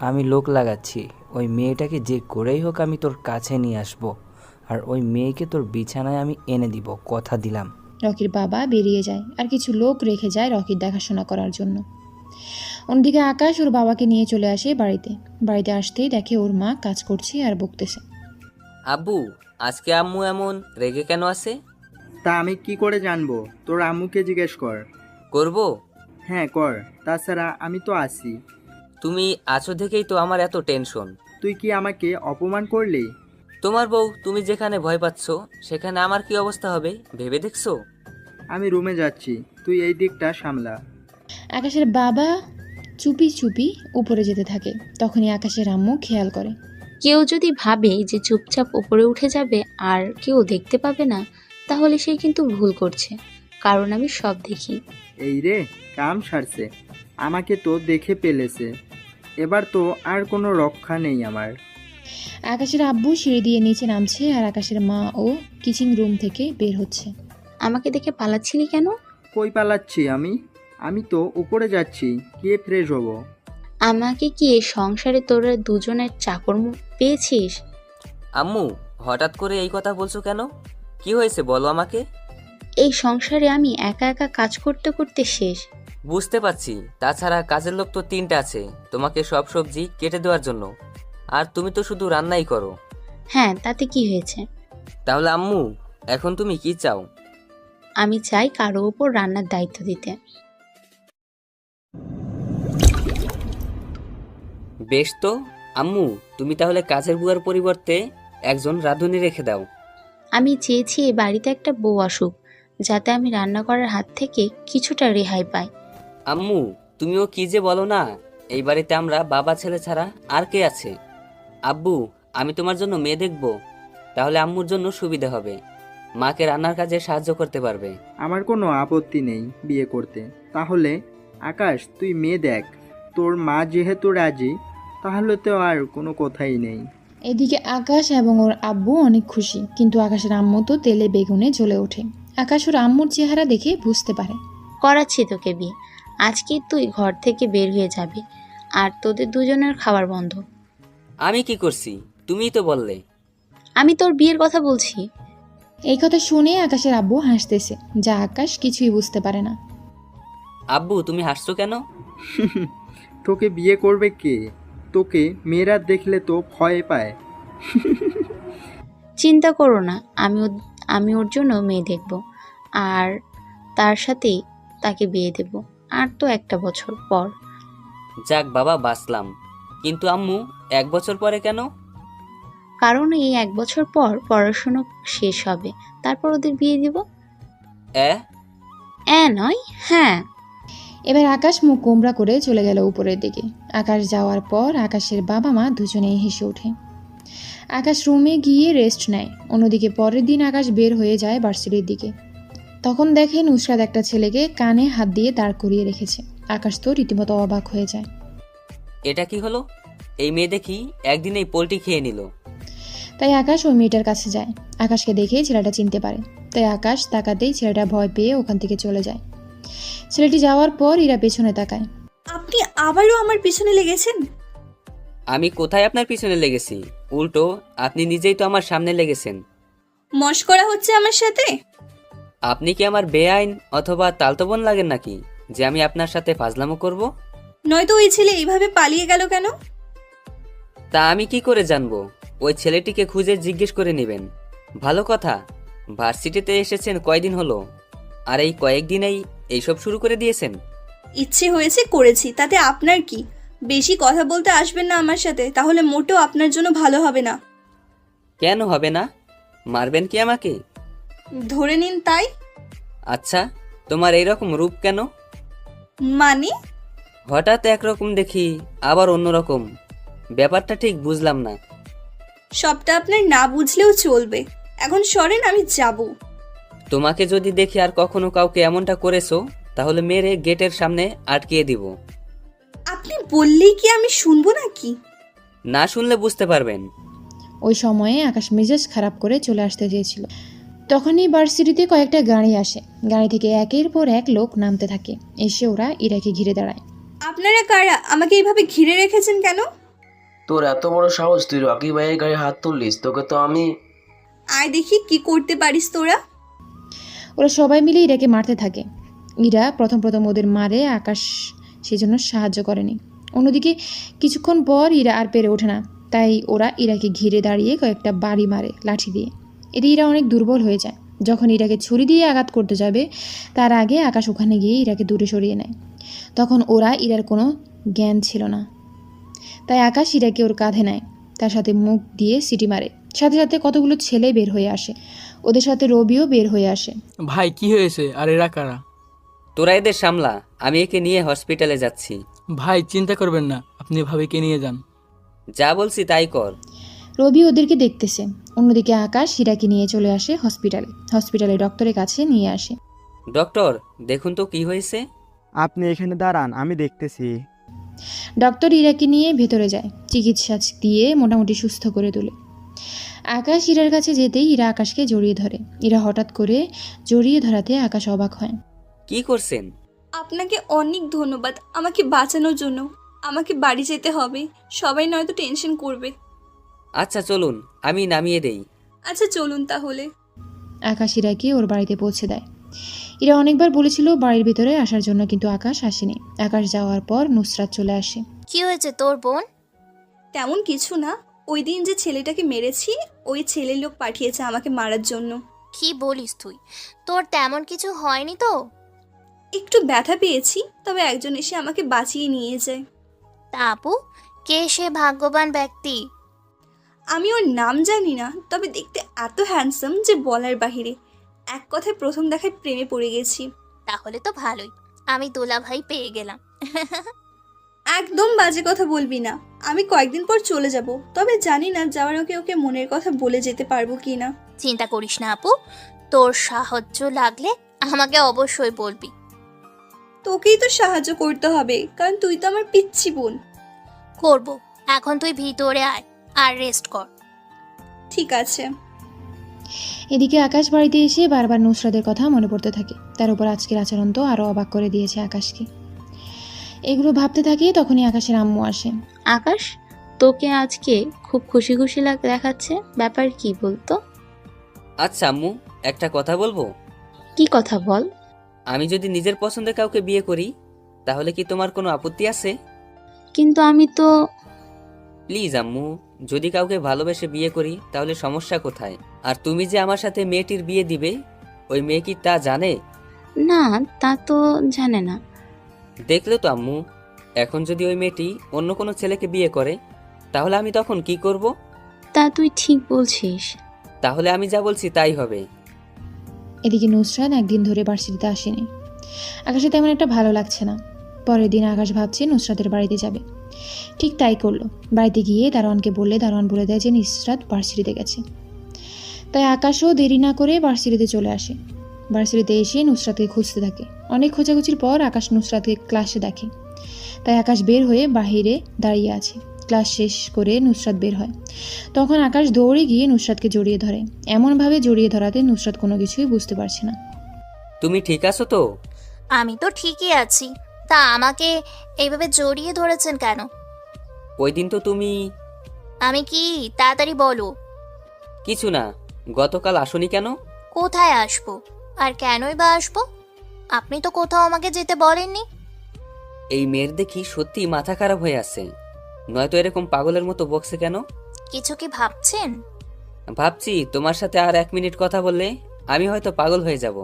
আমি লোক লাগাচ্ছি। ওই মেয়েটাকে যে করেই হোক আমি তোর কাছে নিয়ে আসবো, আর ওই মেয়েকে তোর বিছানায় আমি এনে দিব, কথা দিলাম। রকির বাবা বেরিয়ে যায়, আর কিছু লোক রেখে যায় রকির দেখাশোনা করার জন্য। অন্যদিকে আকাশ ওর বাবাকে নিয়ে চলে আসে বাড়িতে। বাড়িতে আসতেই দেখে ওর মা কাজ করছে আর বকতেছে। আব্বু, আজকে আম্মু এমন রেগে কেন আছে? তা আমি কি করে জানবো? তোর আম্মুকে জিজ্ঞেস কর। করব? হ্যাঁ কর, তাছাড়া আমি তো আছি। তুমি আছো দেখেই তো আমার এত টেনশন। তুই কি আমাকে অপমান করলি? তোমার বউ তুমি যেখানে ভয় পাচ্ছ সেখানে আমার কি অবস্থা হবে ভেবে দেখছো? আমি রুমে যাচ্ছি, তুই এই দিকটা সামলা। আকাশের বাবা চুপি চুপি উপরে যেতে থাকে। তখনই আকাশের আম্মু খেয়াল করে, কেউ যদি ভাবে যে চুপচাপ উপরে উঠে যাবে আর কেউ দেখতে পাবে না, তাহলে সে কিন্তু ভুল করছে, কারণ আমি সব দেখি। এই রে, কাম সারছে, আমাকে তো দেখে পেলেছে। এবার তো আর কোনো রক্ষা নেই আমার। আকাশের আব্বু সিঁড়ি দিয়ে নিচে নামছে, আর আকাশের মা ও কিচেন রুম থেকে বের হচ্ছে। আমাকে দেখে পালাচ্ছিলি কেন? কই পালাচ্ছি আমি? আমি তো উপরে যাচ্ছি, গিয়ে ফ্রেশ হব। আমাকে কি এই সংসারে তোরা দুজনের চাকর পেয়েছিস? আম্মু, হঠাৎ করে এই কথা বলছো কেন? কি হয়েছে বলো আমাকে। এই সংসারে আমি একা একা কাজ করতে করতে শেষ। বুঝতে পারছি, তাছাড়া কাজের লোক তো 3টা আছে তোমাকে সব সবজি কেটে দেওয়ার জন্য, আর তুমি তো শুধু রান্নাই করো। হ্যাঁ, তাতে কি হয়েছে? তাহলে আম্মু, এখন তুমি কি চাও? আমি চাই কারো ওপর রান্নার দায়িত্ব দিতে। বেশ তো আম্মু, তুমি তাহলে কাজের বুয়ার পরিবর্তে একজন রাঁধুনি রেখে দাও। আমি চেয়েছি এই বাড়িতে একটা বউ আসুক, যাতে আমি রান্না করার হাত থেকে কিছুটা রেহাই পাই। আম্মু, তুমিও কি যে বলো না, এই বাড়িতে আমরা বাবা ছেলে ছাড়া আর কে আছে? আব্বু, আমি তোমার জন্য মেয়ে দেখব, তাহলে আম্মুর জন্য সুবিধা হবে, মাকে রান্নার কাজে সাহায্য করতে পারবে। আমার কোনো আপত্তি নেই বিয়ে করতে। তাহলে আকাশ, তুই মেয়ে দেখ, তোর মা যেহেতু রাজি, তাহলে তো আর কোনো কথাই নেই। এদিকে আকাশ এবং ওর আব্বু অনেক খুশি, কিন্তু আকাশের আম্মু তো তেলে বেগুনে জ্বলে ওঠে। আকাশ ওর আম্মুর চেহারা দেখে বুঝতে পারে। করাচ্ছি তোকে বিয়ে। আজকে তুই ঘর থেকে বের হয়ে যাবি, আর তোদের দুজনের খাবার বন্ধ। আমি কি করছি? তুমিই তো বললে। আমি তোর বিয়ের কথা বলছি। এই কথা শুনে আকাশের আব্বু হাসতেছে, যা আকাশ কিছুই বুঝতে পারে না। আব্বু, তুমি হাসছো কেন? তোকে বিয়ে করবে কে? তোকে মেয়েরা দেখলে তো ভয় পায়। চিন্তা করো না, আমি ওর জন্য মেয়ে দেখব, আর তার সাথেই তাকে বিয়ে দেব। আর তো একটা বছর পর। যাক বাবা, বাঁচলাম। কিন্তু আম্মু, 1 বছর পরে কেন? কারণ এই 1 বছর পর পড়াশুনো শেষ হবে, তারপর ওদের বিয়ে দিব। নয়, হ্যাঁ। এবার আকাশ মুখ গোমরা করে চলে গেল উপরের দিকে। আকাশ যাওয়ার পর আকাশের বাবা মা দুজনেই হেসে ওঠে। আকাশ রুমে গিয়ে রেস্ট নেয়। অন্যদিকে পরের দিন আকাশ বের হয়ে যায় ভার্সিটির দিকে। তখন দেখে নুসরাত একটা ছেলেকে কানে হাত দিয়ে দাঁড় করিয়ে রেখেছে। আকাশ তো রীতিমতো অবাক হয়ে যায়। এটা কি হলো? এই মেয়ে দেখি একদিন এই পোলট্রি খেয়ে নিল। তাই আকাশ ওই মেয়েটার কাছে যায়। আকাশকে দেখে ছেলেটা চিনতে পারে। তাই আকাশ তাকাতেই ছেলেটা ভয় পেয়ে ওখান থেকে চলে যায়। ছেলেটি যাওয়ার পর ইরা পেছনে তাকায়। আপনি আবারও আমার পিছনে লেগেছেন? আমি কোথায় আপনার পিছনে লেগেছি? উল্টো আপনি নিজেই তো আমার সামনে লেগেছেন। মশকরা হচ্ছে আমার সাথে? আপনি কি আমার বেআইন অথবা তালতো বোন লাগেন নাকি যে আমি আপনার সাথে ফাজলামো করব? নয়তো ওই ছেলে এইভাবে পালিয়ে গেল কেন? তা আমি কি করে জানবো? ওই ছেলেটিকে খুঁজে জিজ্ঞেস করে নেবেন। ভালো কথা, ভার্সিটিতে এসেছেন কয়দিন হলো, আর এই কয়েকদিনেই এইসব শুরু করে দিয়েছেন? ইচ্ছে হয়েছে করেছি, তাতে আপনার কি? বেশি কথা বলতে আসবেন না আমার সাথে, তাহলে মোটেও আপনার জন্য ভালো হবে না। কেন হবে না? মারবেন কি আমাকে? ধরে নিন তাই। আচ্ছা, তোমার এইরকম রূপ কেন? মানে? হঠাৎ একরকম দেখি, আবার অন্যরকম। ব্যাপারটা ঠিক বুঝলাম না। সবটা আপনার না বুঝলেও চলবে। এখন সরেন, আমি যাব। তোমাকে যদি দেখি আর কখনো কাউকে এমনটা করেছো, তাহলে মেরে গেটের সামনে আটকিয়ে দিব। আপনি বললেই কি আমি শুনবো নাকি? না শুনলে বুঝতে পারবেন। ওই সময়ে আকাশ মেজাজ খারাপ করে চলে আসতে চেয়েছিল। তখনই ভার্সিটিতে কয়েকটা গাড়ি আসে। গাড়ি থেকে একের পর এক লোক নামতে থাকে। এসে ওরা ইরাকে ঘিরে দাঁড়ায়। আপনারা কারা? আমাকে এইভাবে ঘিরে রেখেছেন কেন? তোর এত বড় সাহস, তুই রকি ভাইয়ের গায়ে হাত তুললিস? তোকে তো আমি... আয় দেখি কি করতে পারিস তোরা। ওরা সবাই মিলে ইরাকে মারতে থাকে। ইরা প্রথম ওদের মারে, আকাশ সেজন্য সাহায্য করেনি। অন্যদিকে কিছুক্ষণ পর ইরা আর পেরে ওঠে না, তাই ওরা ইরাকে ঘিরে দাঁড়িয়ে কয়েকটা বাড়ি মারে লাঠি দিয়ে। এতে ইরা অনেক দুর্বল হয়ে যায়। যখন ইরাকে ছুরি দিয়ে আঘাত করতে যাবে, তার আগে আকাশ ওখানে গিয়ে ইরাকে দূরে সরিয়ে নেয়। তখন ওরা ইরার কোনো জ্ঞান ছিল না, তাই আকাশ ইরাকে ওর কাঁধে নেয়, তার সাথে মুখ দিয়ে সিটি মারে। সাথে সাথে কতগুলো ছেলে বের হয়ে আসে। ওদের সাথে রবিও বের হয়ে আসে। ভাই কি হয়েছে? আর এরা কারা? তোরা এদের সামলা, আমি একে নিয়ে হসপিটালে যাচ্ছি। ভাই চিন্তা করবেন না, আপনি ভাবিকে নিয়ে যান। যা বলছি তাই কর। রবি ওদেরকে দেখতেছে। অন্যদিকে আকাশ হীরাকে নিয়ে চলে আসে হসপিটালে ডক্টরের কাছে নিয়ে আসে। ডক্টর, দেখুন তো কি হয়েছে। আপনি এখানে দাঁড়ান, আমি দেখতেছি। ডক্টর ইরাকে নিয়ে ভেতরে যায়, চিকিৎসা দিয়ে মোটামুটি সুস্থ করে তোলে। আকাশ ইরার কাছে যেতেই ইরা আকাশকে জড়িয়ে ধরে। ইরা হঠাৎ করে জড়িয়ে ধরাতে আকাশ অবাক হয়। কি করছেন? আপনাকে অনেক ধন্যবাদ আমাকে বাঁচানোর জন্য। আমাকে বাড়ি যেতে হবে, সবাই নয়তো টেনশন করবে। আচ্ছা চলুন, আমি নামিয়ে দেই। আচ্ছা চলুন তাহলে। আকাশ ইরাকে ওর বাড়িতে পৌঁছে দেয়। ইরা অনেকবার বলেছিল বাড়ির ভিতরে আসার জন্য, কিন্তু আকাশ আসেনি। আকাশ যাওয়ার পর নুসরাত চলে আসে। কি হয়েছে তোর বোন? তেমন কিছু না, ওই দিন যে ছেলেটাকে মেরেছি, ওই ছেলের লোক পাঠিয়েছে আমাকে মারার জন্য। কি বলিস তুই? তোর তেমন কিছু হয়নি তো? একটু ব্যথা পেয়েছি, তবে একজন এসে আমাকে বাঁচিয়ে নিয়ে যায়। তা আপু, কে সে ভাগ্যবান ব্যক্তি? আমি ওর নাম জানি না, তবে দেখতে এত হ্যান্ডসাম যে বলার বাহিরে। এক কথায় প্রথম দেখায় প্রেমে পড়ে গেছি। তাহলে তো ভালোই, আমি দোলা ভাই পেয়ে গেলাম। একদম বাজে কথা বলবি না। আমি কয়েকদিন পর চলে যাব, তবে জানি না যাওয়ার ওকে ওকে মনের কথা বলে যেতে পারবো কি না। চিন্তা করিস না আপু, তোর সাহায্য লাগলে আমাকে অবশ্যই বলবি। তোকেই তো সাহায্য করতে হবে, কারণ তুই তো আমার পিচ্ছি বোন। করব, এখন তুই ভিতরে আয় আর রেস্ট কর। ঠিক আছে। এদিকে আকাশ বাড়িতে এসে বারবার নুসরাতের কথা মনে পড়তে থাকে। তার উপর আজকের আচরণ তো আরও অবাক করে দিয়েছে আকাশকে। এগুলো ভাবতে থাকে, তখনই আকাশের আম্মু আসে। আকাশ, তোকে আজকে খুব খুশি খুশি দেখাচ্ছে, ব্যাপার কি বলতো? আচ্ছা আম্মু, একটা কথা বলবো? কি কথা বল। আমি যদি নিজের পছন্দের কাউকে বিয়ে করি তাহলে কি তোমার কোনো আপত্তি আছে? কিন্তু আমি তো। প্লিজ আম্মু, যদি কাউকে ভালোবেসে বিয়ে করি তাহলে সমস্যা কোথায়? আর তুমি যে আমার সাথে মেয়েটির বিয়ে দিবে, ওই মেয়ে কি তা জানে? না, তা তো জানে না। দেখলে তো আম্মু, এখন যদি ওই মেয়েটি অন্য কোনো ছেলেকে বিয়ে করে তাহলে আমি তখন কি করব? তা তুই ঠিক বলছিস। তাহলে আমি যা বলছি তাই হবে। এদিকে নুসরাত একদিন ধরে ভার্সিটিতে আসেনি। আকাশে তেমন একটা ভালো লাগছে না। পরের দিন আকাশ ভাবছে নুসরাতের বাড়িতে যাবে। ঠিক তাই করলো। বাড়িতে গিয়ে দারোয়ানকে বললে দারোয়ান বলে দেয় যে নুসরাত ভার্সিটিতে গেছে। তাই আকাশও দেরি না করে ভার্সিটিতে চলে আসে। ভার্সিটিতে এসে নুসরাতকে খুঁজতে থাকে। অনেক খোঁজাখুঁজির পর আকাশ নুসরাতকে ক্লাসে দেখে। তাই আকাশ বের হয়ে বাহিরে দাঁড়িয়ে আছে। ক্লাস শেষ করে নুসরাত বের হয়। তখন আকাশ দৌড়ে গিয়ে নুসরাতকে জড়িয়ে ধরে। এমনভাবে জড়িয়ে ধরাতে নুসরাত কোনো কিছুই বুঝতে পারছে না। তুমি ঠিক আছো তো? আমি তো ঠিকই আছি, তা আমাকে এইভাবে জড়িয়ে ধরেছেন কেন? ওই দিন তো তুমি। আমি কি? তাড়াতাড়ি বলো। কিছু না, গতকাল আসোনি কেন? কোথায় আসবো আর কেনই বা আসবো? আপনি তো কোথাও আমাকে যেতে বলেননি। এই মেয়ের দেখি সত্যি মাথা খারাপ হয়ে আছে, নয়তো এরকম পাগলের মতো বকছে কেন? কিছু কি ভাবছেন? ভাবছি তোমার সাথে আর 1 মিনিট কথা বললে আমি হয়তো পাগল হয়ে যাব।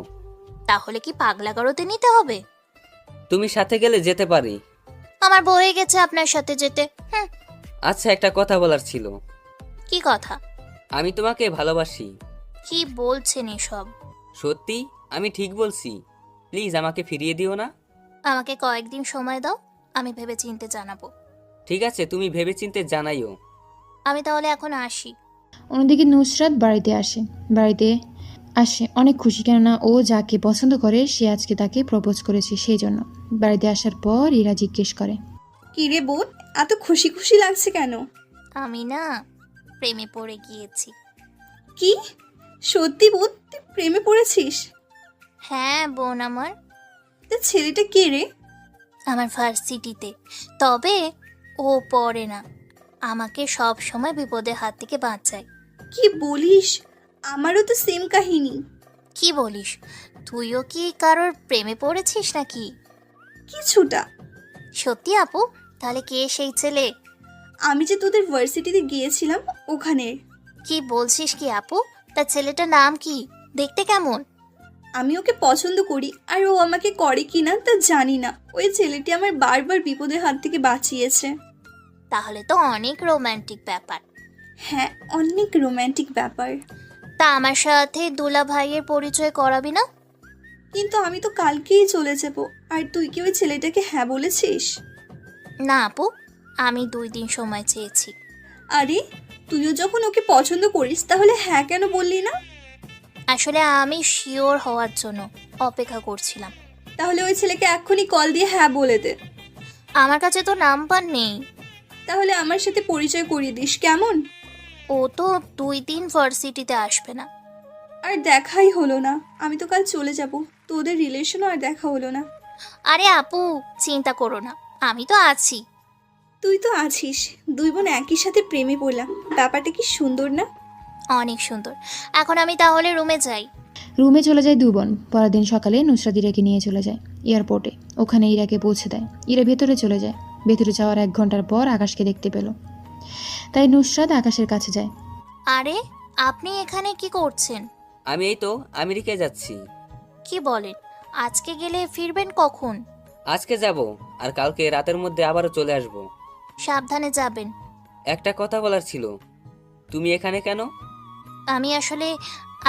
তাহলে কি পাগলাগারোতে নিতে হবে? তুমি সাথে গেলে যেতে পারি। আমার বয়ে গেছে আপনার সাথে যেতে। আচ্ছা, একটা কথা বলার ছিল। কি কথা? আমি তোমাকে ভালোবাসি। কি বলছেন এসব? সত্যি, আমি ঠিক বলছি। প্লিজ আমাকে ফিরিয়ে দিও না। আমাকে কয়েকদিন সময় দাও, আমি ভেবে চিনতে জানাবো। ঠিক আছে, তুমি ভেবেচিন্তে জানাইও। আমি তাহলে এখন আসি। অন্যদিকে নুসরাত বাড়িতে আসে অনেক খুশি, কেননা ও যাকে পছন্দ করে সে আজকে তাকে প্রপোজ করেছে। সেই জন্য বাড়িতে আসার পর ইরা জিজ্ঞেস করে, কি রে বোন, এত খুশি খুশি লাগছে কেন? আমি না প্রেমে পড়ে গিয়েছি। কি? সত্যি বোন, তুই প্রেমে পড়েছিস? হ্যাঁ বোন আমার। তা ছেলেটা কে রে? আমার ভার্সিটিতে, তবে ও পড়ে না, আমাকে সব সময় বিপদের হাত থেকে বাঁচায়। কি বলিস? আমারও তো সেম কাহিনী। কি বলিস? তুইও কি কারোর প্রেমে পড়েছিস নাকি? কিছুটা। সত্যি আপু? তাহলে কে সেই ছেলে? আমি যে তোদের ভার্সিটিতে গিয়েছিলাম ওখানে। কি বলছিস কি আপু? তার ছেলেটার নাম কি? দেখতে কেমন? আমি ওকে পছন্দ করি, আর ও আমাকে করে কিনা তা জানি না। ওই ছেলেটি আমার বারবার বিপদের হাত থেকে বাঁচিয়েছে। তাহলে তো অনেক রোমান্টিক ব্যাপার। হ্যাঁ, অনেক রোমান্টিক ব্যাপার। তা আমার সাথে দুলা ভাইয়ের পরিচয় করাবি না? কিন্তু আমি তো কালকেই চলে যাব। আর তুই কি ওই ছেলেটাকে হ্যাঁ বলেছিস? না আপু, আমি 2 দিন সময় চেয়েছি। আরে, তুইও যখন ওকে পছন্দ করিস তাহলে হ্যাঁ কেন বললি না? আসলে আমি শিওর হওয়ার জন্য অপেক্ষা করছিলাম। তাহলে ওই ছেলেকে এক্ষুনি কল দিয়ে হ্যাঁ বলে দে। আমার কাছে তো নাম্বার নেই। তাহলে আমার সাথে পরিচয় করিয়ে দিস, কেমন? ও তো 2 দিন ভার্সিটিতে আসবে না। আর দেখাই হলো না। আমি তো কাল চলে যাব, তোদের রিলেশনও আর দেখা হলো না। আরে আপু, চিন্তা করো না, আমি তো আছি। তুই তো আছিস। 2 বোন একই সাথে প্রেমে পড়লাম, ব্যাপারটা কি সুন্দর না? অনেক সুন্দর। এখন আমি তাহলে রুমে যাই। রুমে চলে যায় 2 বোন। পরের দিন সকালে নুসরাত ইরাকে নিয়ে চলে যায় এয়ারপোর্টে। ওখানে ইরাকে পৌঁছে দেয়। ইরা ভেতরে চলে যায়। ভেতরে যাওয়ার 1 ঘন্টার পর আকাশকে দেখতে পেল। তাই নুসরাত আকাশের কাছে যায়। আরে, আপনি এখানে কি করছেন? আমি এই তো আমেরিকায় যাচ্ছি। কি বলেন? আজকে গেলে ফিরবেন কখন? আজকে যাব, আর কালকে রাতের মধ্যে আবারও চলে আসব। সাবধানে যাবেন। একটা কথা বলার ছিল। তুমি এখানে কেন? আমি আসলে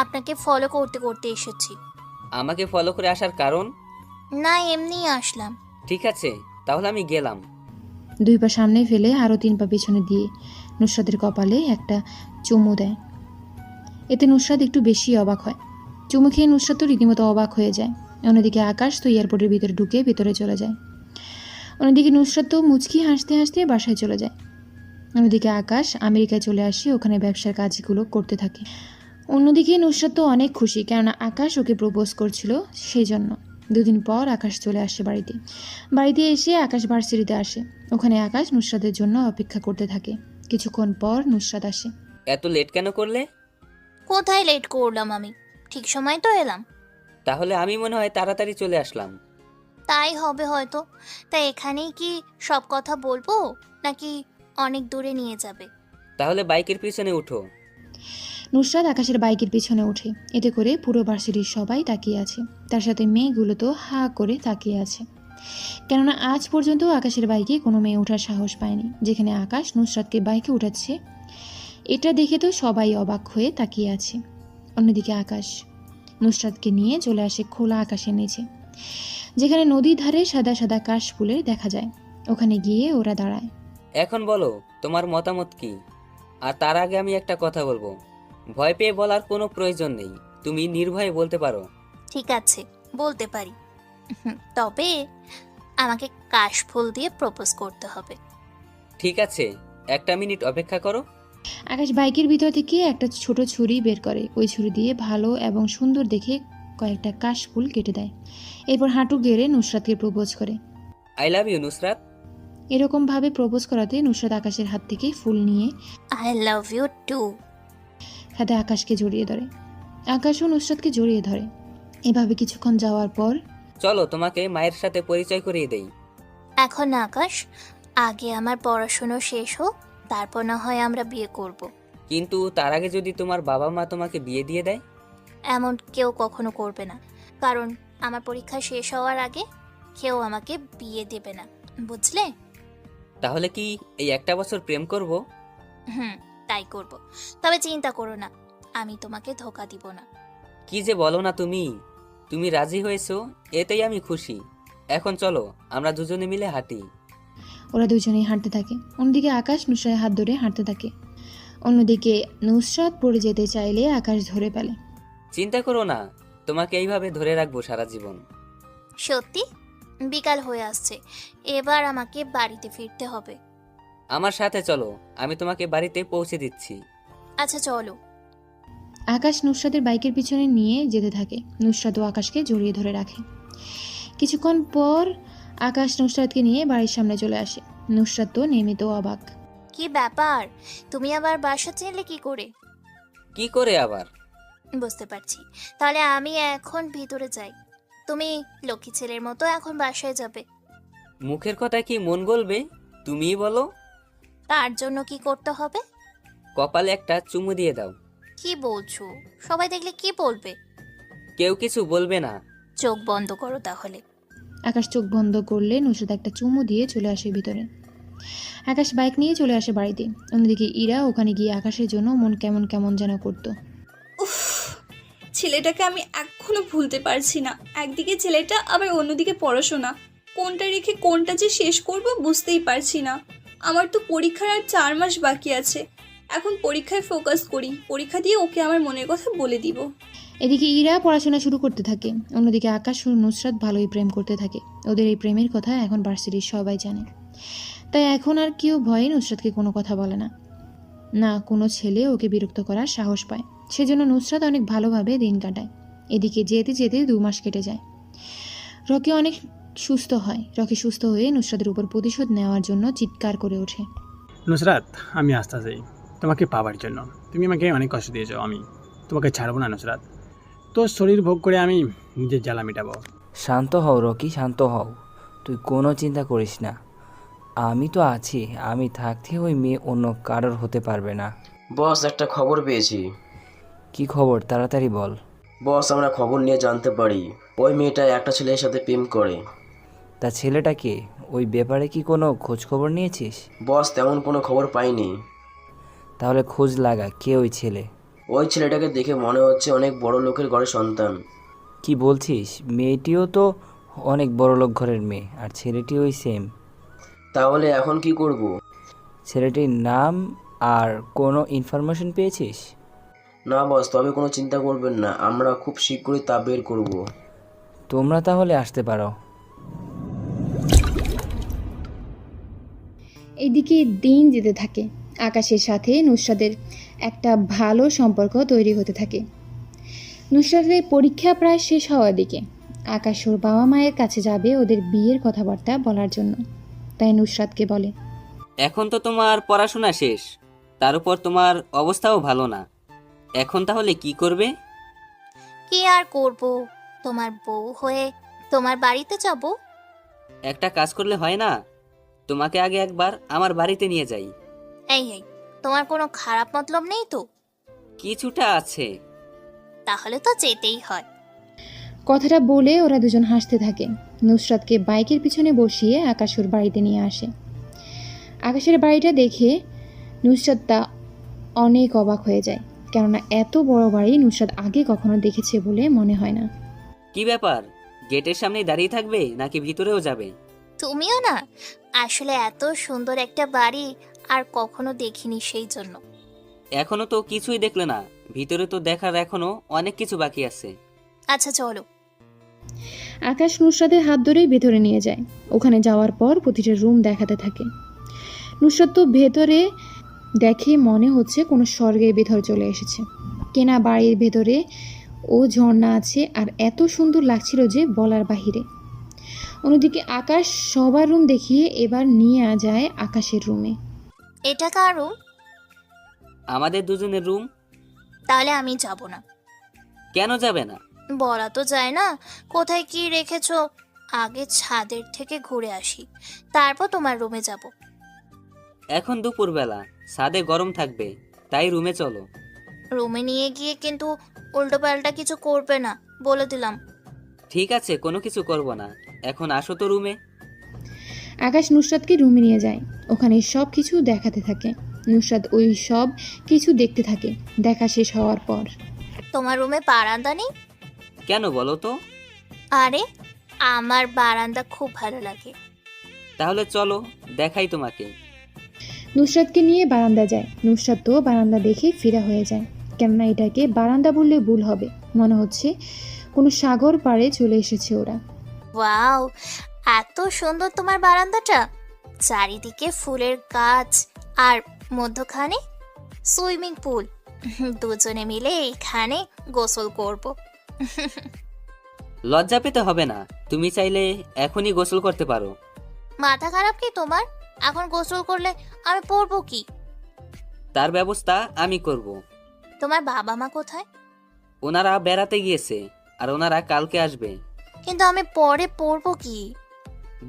আপনাকে ফলো করতে করতে এসেছি। আমাকে ফলো করে আসার কারণ? না, এমনিই আসলাম। ঠিক আছে, তাহলে আমি গেলাম। 2 পা সামনে ফেলে আরও 3 পা পেছনে দিয়ে নুসরাতের কপালে একটা চুমু দেয়। এতে নুসরাত একটু বেশি অবাক হয়। চুমু খেয়ে নুসরাত তো রীতিমতো অবাক হয়ে যায়। অন্যদিকে আকাশ তো এয়ারপোর্টের ভিতরে ঢুকে ভেতরে চলে যায়। অন্যদিকে নুসরাত তো মুচকি হাসতে হাসতে বাসায় চলে যায়। অন্যদিকে আকাশ আমেরিকায় চলে আসে। ওখানে ব্যবসার কাজগুলো করতে থাকে। অন্যদিকে নুসরাত তো অনেক খুশি, কেননা আকাশ ওকে প্রপোজ করছিল সেই জন্য। 2 দিন পর আকাশ চলে আসে বাড়িতে। বাড়িতে এসে আকাশ ভার্সিটিতে আসে। ওখানে আকাশ নুসরাতের জন্য অপেক্ষা করতে থাকে। কিছুক্ষণ পর নুসরাত আসে। এত লেট কেন করলে? কোথায় লেট করলাম আমি? ঠিক সময় তো এলাম। তাহলে আমি মনে হয় তাড়াতাড়ি চলে আসলাম। তাই হবে হয়তো। তাই এখানেই কি সব কথা বলবো, নাকি অনেক দূরে নিয়ে যাবে? তাহলে বাইকের পিছনে উঠো। নুসরাত আকাশের বাইকের পিছনে ওঠে। এতে করে পুরো ভার্সিটির সবাই তাকিয়ে আছে। তার সাথে মেয়েগুলো তো হা করে তাকিয়ে আছে, কেননা আজ পর্যন্ত আকাশের বাইকে কোনো মেয়ে ওঠার সাহস পায়নি। যেখানে আকাশ নুসরাতকে বাইকে উঠাচ্ছে, এটা দেখে তো সবাই অবাক হয়ে তাকিয়ে আছে। অন্যদিকে আকাশ নুসরাতকে নিয়ে চলে আসে খোলা আকাশের নিচে, যেখানে নদীর ধারে সাদা সাদা কাশ ফুলের দেখা যায়। ওখানে গিয়ে ওরা দাঁড়ায়। এখন বলো তোমার মতামত কি? আর তার আগে আমি একটা কথা বলবো, ভয় পেয়ে বলার কোনো প্রয়োজন নেই, তুমি নির্ভয়ে বলতে পারো। ঠিক আছে, বলতে পারি। তবে আমাকে কাশফুল দিয়ে প্রপোজ করতে হবে। ঠিক আছে, 1 মিনিট অপেক্ষা করো। আকাশ বাইকের ভিতর থেকে একটা ছোট ছুরি বের করে। ওই ছুরি দিয়ে ভালো এবং সুন্দর দেখে কয়েকটা কাশফুল কেটে দেয়। এরপর হাঁটু গেড়ে নুসরাতকে প্রপোজ করে। I love you Nusrat. এরকমভাবে প্রপোজ করাতে নুসরাত আকাশের হাত থেকে ফুল নিয়ে আই লাভ ইউ টু সাথে আকাশকে জড়িয়ে ধরে। আকাশও নুসরাতকে জড়িয়ে ধরে। এভাবে কিছুক্ষণ যাওয়ার পর চলো তোমাকে মায়ের সাথে পরিচয় করিয়ে দেই। এখন না আকাশ, আগে আমার পড়াশোনা শেষ হোক, তারপর না হয় আমরা বিয়ে করব। কিন্তু তার আগে যদি তোমার বাবা মা তোমাকে বিয়ে দিয়ে দেয়? এমন কেউ কখনো করবে না, কারণ আমার পরীক্ষা শেষ হওয়ার আগে কেউ আমাকে বিয়ে দেবে না, বুঝলে? তাহলে কি এই 1 বছর প্রেম করব? তাই করব। তবে চিন্তা করো না, আমি তোমাকে ধোকা দিব না। কি যে বলো না তুমি, তুমি রাজি হয়েছো, এতেই আমি খুশি। এখন চলো আমরা দুজনে মিলে হাঁটি। ওরা দুজনেই হাঁটতে থাকে। অন্যদিকে আকাশ নুসরাতের হাত ধরে হাঁটতে থাকে। অন্যদিকে নুসরাত পড়ে যেতে চাইলে আকাশ ধরে ফেলে। চিন্তা করো না, তোমাকে এইভাবে ধরে রাখবো সারা জীবন। সত্যি? বিকাল হয়ে আসছে, এবার আমাকে বাড়িতে ফিরতে হবে। আমার সাথে চলো, আমি তোমাকে বাড়িতে পৌঁছে দিচ্ছি। আচ্ছা চলো। আকাশ নুসরাতের বাইকের পিছনে নিয়ে যেতে থাকে। নুসরাত ও আকাশকে জড়িয়ে ধরে রাখে। কিছুক্ষণ পর আকাশ নুসরাতকে নিয়ে বাড়ির সামনে চলে আসে। নুসরাত তো নেমে তো অবাক। কি ব্যাপার, তুমি আবার বাসা চেলে কি করে? কি করে আবার? বুঝতে পারছি। তাহলে আমি এখন ভিতরে যাই, তুমি লক্ষ্মী ছেলের মতো এখন বাসায় যাবে। মুখের কথা কি মন গলবে? তুমিই বলো। তার জন্য কি করতে হবে? কপালে একটা চুমু দিয়ে দাও। কি বলছো? সবাই দেখলে কি বলবে? কেউ কিছু বলবে না। চোখ বন্ধ করো তাহলে। আকাশ চোখ বন্ধ করলে নুসরাত একটা চুমু দিয়ে চলে আসে ভিতরে। আকাশ বাইক নিয়ে চলে আসে বাড়িতে। অন্যদিকে ইরা ওখানে গিয়ে আকাশের জন্য মন কেমন কেমন যেন করতো। উফ, ছেলেটাকে আমি এখনো ভুলতে পারছি না। একদিকে ছেলেটা, আবার অন্যদিকে পড়াশোনা। কোনটা রেখে কোনটা যে শেষ করব বুঝতেই পারছি না। আমার তো পরীক্ষার আর 4 মাস বাকি আছে। এখন পরীক্ষায় ফোকাস করি, পরীক্ষা দিয়ে ওকে আমার মনের কথা বলে দিব। এদিকে ইরা পড়াশোনা শুরু করতে থাকে। অন্যদিকে আকাশ ও নুসরাত ভালোই প্রেম করতে থাকে। ওদের এই প্রেমের কথা এখন ভার্সিটির সবাই জানে। তাই এখন আর কেউ ভয়ে নুসরাতকে কোনো কথা বলে না। না কোনো ছেলে ওকে বিরক্ত করার সাহস পায়। সেজন্য নুসরাত অনেক ভালোভাবে দিন কাটায়। এদিকে যেতে যেতে 2 মাস কেটে যায়। রকি অনেক সুস্থ হয়। রকি সুস্থ হয়ে নুসরাতের উপর প্রতিশোধ নেওয়ার জন্য চিৎকার করে ওঠে। নুসরাত, আমি আসতেছি তোমাকে পাওয়ার জন্য। তুমি আমাকে অনেক কষ্ট দিয়েছো, আমি তোমাকে ছাড়বো না নুসরাত। তোর শরীর ভোগ করে আমি নিজের জ্বালা মেটাবো। শান্ত হও রকি, শান্ত হও। তুই কোনো চিন্তা করিস না, আমি তো আছি। আমি থাকতে ওই মেয়ে অন্য কারোর হতে পারবে না। বস, একটা খবর পেয়েছি। কি খবর? তাড়াতাড়ি বল। বস, আমরা খবর নিয়ে জানতে পারি ওই মেয়েটা একটা ছেলের সাথে প্রেম করে। তা ছেলেটাকে, ওই ব্যাপারে কি কোনো খোঁজ খবর নিয়েছিস? বস, তেমন কোনো খবর পাইনি। তাহলে খোঁজ লাগা, কে ওই ছেলে? ওই ছেলেটাকে দেখে মনে হচ্ছে অনেক বড় লোকের ঘরের সন্তান। কি বলছিস? মেয়েটিও তো অনেক বড় লোক ঘরের মেয়ে, আর ছেলেটি ওই সেম। তাহলে এখন কি করব? ছেলেটির নাম আর কোনো ইনফরমেশন পেয়েছিস? না বস, তবে কোনো চিন্তা করবেন না, আমরা খুব শীঘ্রই তা বের করব। তোমরা তাহলে আসতে পারো। এদিকে দিন যেতে থাকে। আকাশের সাথে নুসরাতের একটা ভালো সম্পর্ক তৈরি হতে থাকে। নুসরাতের পরীক্ষা প্রায় শেষ হওয়ার দিকে। আকাশ ওর বাবা মায়ের কাছে যাবে ওদের বিয়ের কথাবার্তা বলার জন্য। তাই নুসরাতকে বলে, এখন তো তোমার পড়াশোনা শেষ, তার উপর তোমার অবস্থাও ভালো না, এখন তাহলে কি করবে? কি আর করব, তোমার বউ হয়ে তোমার বাড়িতে যাব। একটা কাজ করলে হয় না? তোমাকে আগে একবার আমার বাড়িতে নিয়ে যাই। এই এই, তোমার কোনো খারাপ মতলব নেই তো? কিছুটা আছে। তাহলে তো যেতেই হয়। কথাটা বলে ওরা দুজন হাসতে থাকে। নুসরাতকে বাইকের পিছনে বসিয়ে আকাশ ওর বাড়িতে নিয়ে আসে। আকাশের বাড়িটা দেখে নুসরাত তা অনেক অবাক হয়ে যায়, কেননা এত বড় বাড়ি নুসরাত আগে কখনো দেখেছে বলে মনে হয় না। কি ব্যাপার, গেটের সামনে দাঁড়িয়ে থাকবে নাকি ভিতরেও যাবে? তুমিও না, আসলে এত সুন্দর একটা বাড়ি আর কখনো দেখিনি, সেই জন্য। এখনো তো কিছুই দেখলে না, ভিতরে তো দেখার এখনো অনেক কিছু বাকি আছে। আচ্ছা চলো। আকাশ নুসরাতের হাত ধরেই ভেতরে নিয়ে যায়। ওখানে যাওয়ার পর প্রতিটা রুম দেখাতে থাকে। নুসরাত তো ভেতরে দেখে মনে হচ্ছে কোনো স্বর্গের ভেতর চলে এসেছে। কেনা বাড়ির ভেতরে ও ঝর্ণা আছে, আর এত সুন্দর লাগছিল যে বলার বাহিরে। অন্যদিকে আকাশ সবার রুম দেখিয়ে এবার নিয়ে যায় আকাশের রুমে। এটা কার রুম? আমাদের দুজনের রুম। তাহলে আমি যাব না। কেন যাবে না? বলা তো যায় না কোথায় কি রেখেছো। আগে ছাদের থেকে ঘুরে আসি, তারপর তোমার রুমে যাব। এখন দুপুরবেলা, ছাদে গরম থাকবে, তাই রুমে চলো। রুমে নিয়ে গিয়ে কিন্তু উল্টোপাল্টা কিছু করবে না, বলে দিলাম। ঠিক আছে, কোনো কিছু করব না, এখন আসো তো রুমে। আকাশ নুসরাতকে রুমে নিয়ে যায়। ওখানে সব কিছু দেখাতে থাকে। নুসরাত ওই সব কিছু দেখতে থাকে। দেখা শেষ হওয়ার পর, তোমার রুমে বারান্দা নেই? কেন বলো তো? আরে আমার বারান্দা খুব ভালো লাগে। তাহলে চলো, দেখাই তোমাকে। নুসরাতকে নিয়ে বারান্দা যায়। নুসরাত তো বারান্দা দেখে ফিরা হয়ে যায়, কেননা এটাকে বারান্দা বললে ভুল হবে। মনে হচ্ছে কোনো সাগর পাড়ে চলে এসেছে ওরা। ওয়াও, এত সুন্দর তোমার বারান্দাটা। চারিদিকে ফুলের গাছ আর মধ্যখানে সুইমিং পুল। দুজনে মিলে এখানে গোসল করব। লজ্জা পেতে হবে না, তুমি চাইলে এখনই গোসল করতে পারো। মাথা খারাপ কি তোমার? এখন গোসল করলে আমি পড়বো কি? তার ব্যবস্থা আমি করব। তোমার বাবা মা কোথায়? ওনারা বেড়াতে গিয়েছে, আর ওনারা কালকে আসবে। কিন্তু আমি পরে পড়বো কি?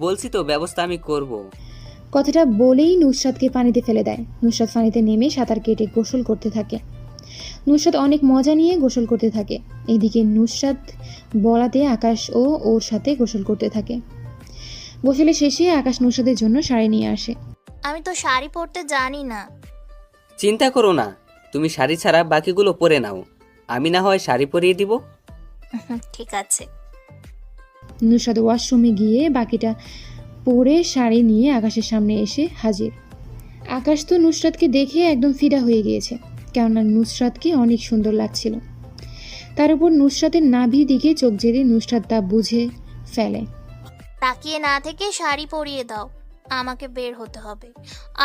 বলছি তো, ব্যবস্থা আমি করব। কথাটা বলেই নুসরাতকে পানিতে ফেলে দেয়। নুসরাত পানিতে নেমে সাঁতার কেটে গোসল করতে থাকে। নুসরাত অনেক মজা নিয়ে গোসল করতে থাকে। এদিকে নুসরাত বলাতে আকাশ ও ওর সাথে গোসল করতে থাকে। গোসলের শেষে আকাশ নুসরাতের জন্য শাড়ি নিয়ে আসে। আমি তো শাড়ি পরতে জানি না। চিন্তা করো না, তুমি শাড়ি ছাড়া বাকিগুলো পরে নাও, আমি না হয় শাড়ি পরিয়ে দিব। ঠিক আছে। নুসরাত ওয়াশরুমে গিয়ে বাকিটা পরে শাড়ি নিয়ে আকাশের সামনে এসে হাজির। আকাশ তো নুসরাতকে দেখে একদম ফিদা হয়ে গিয়েছে, কেননা নুসরাতকে অনেক সুন্দর লাগছিল। তার উপর নুসরাতের নাভির দিকে চোখ জেলে নুসরাত তা বুঝে ফেলে। তাকিয়ে না থেকে শাড়ি পরিয়ে দাও, আমাকে বের হতে হবে।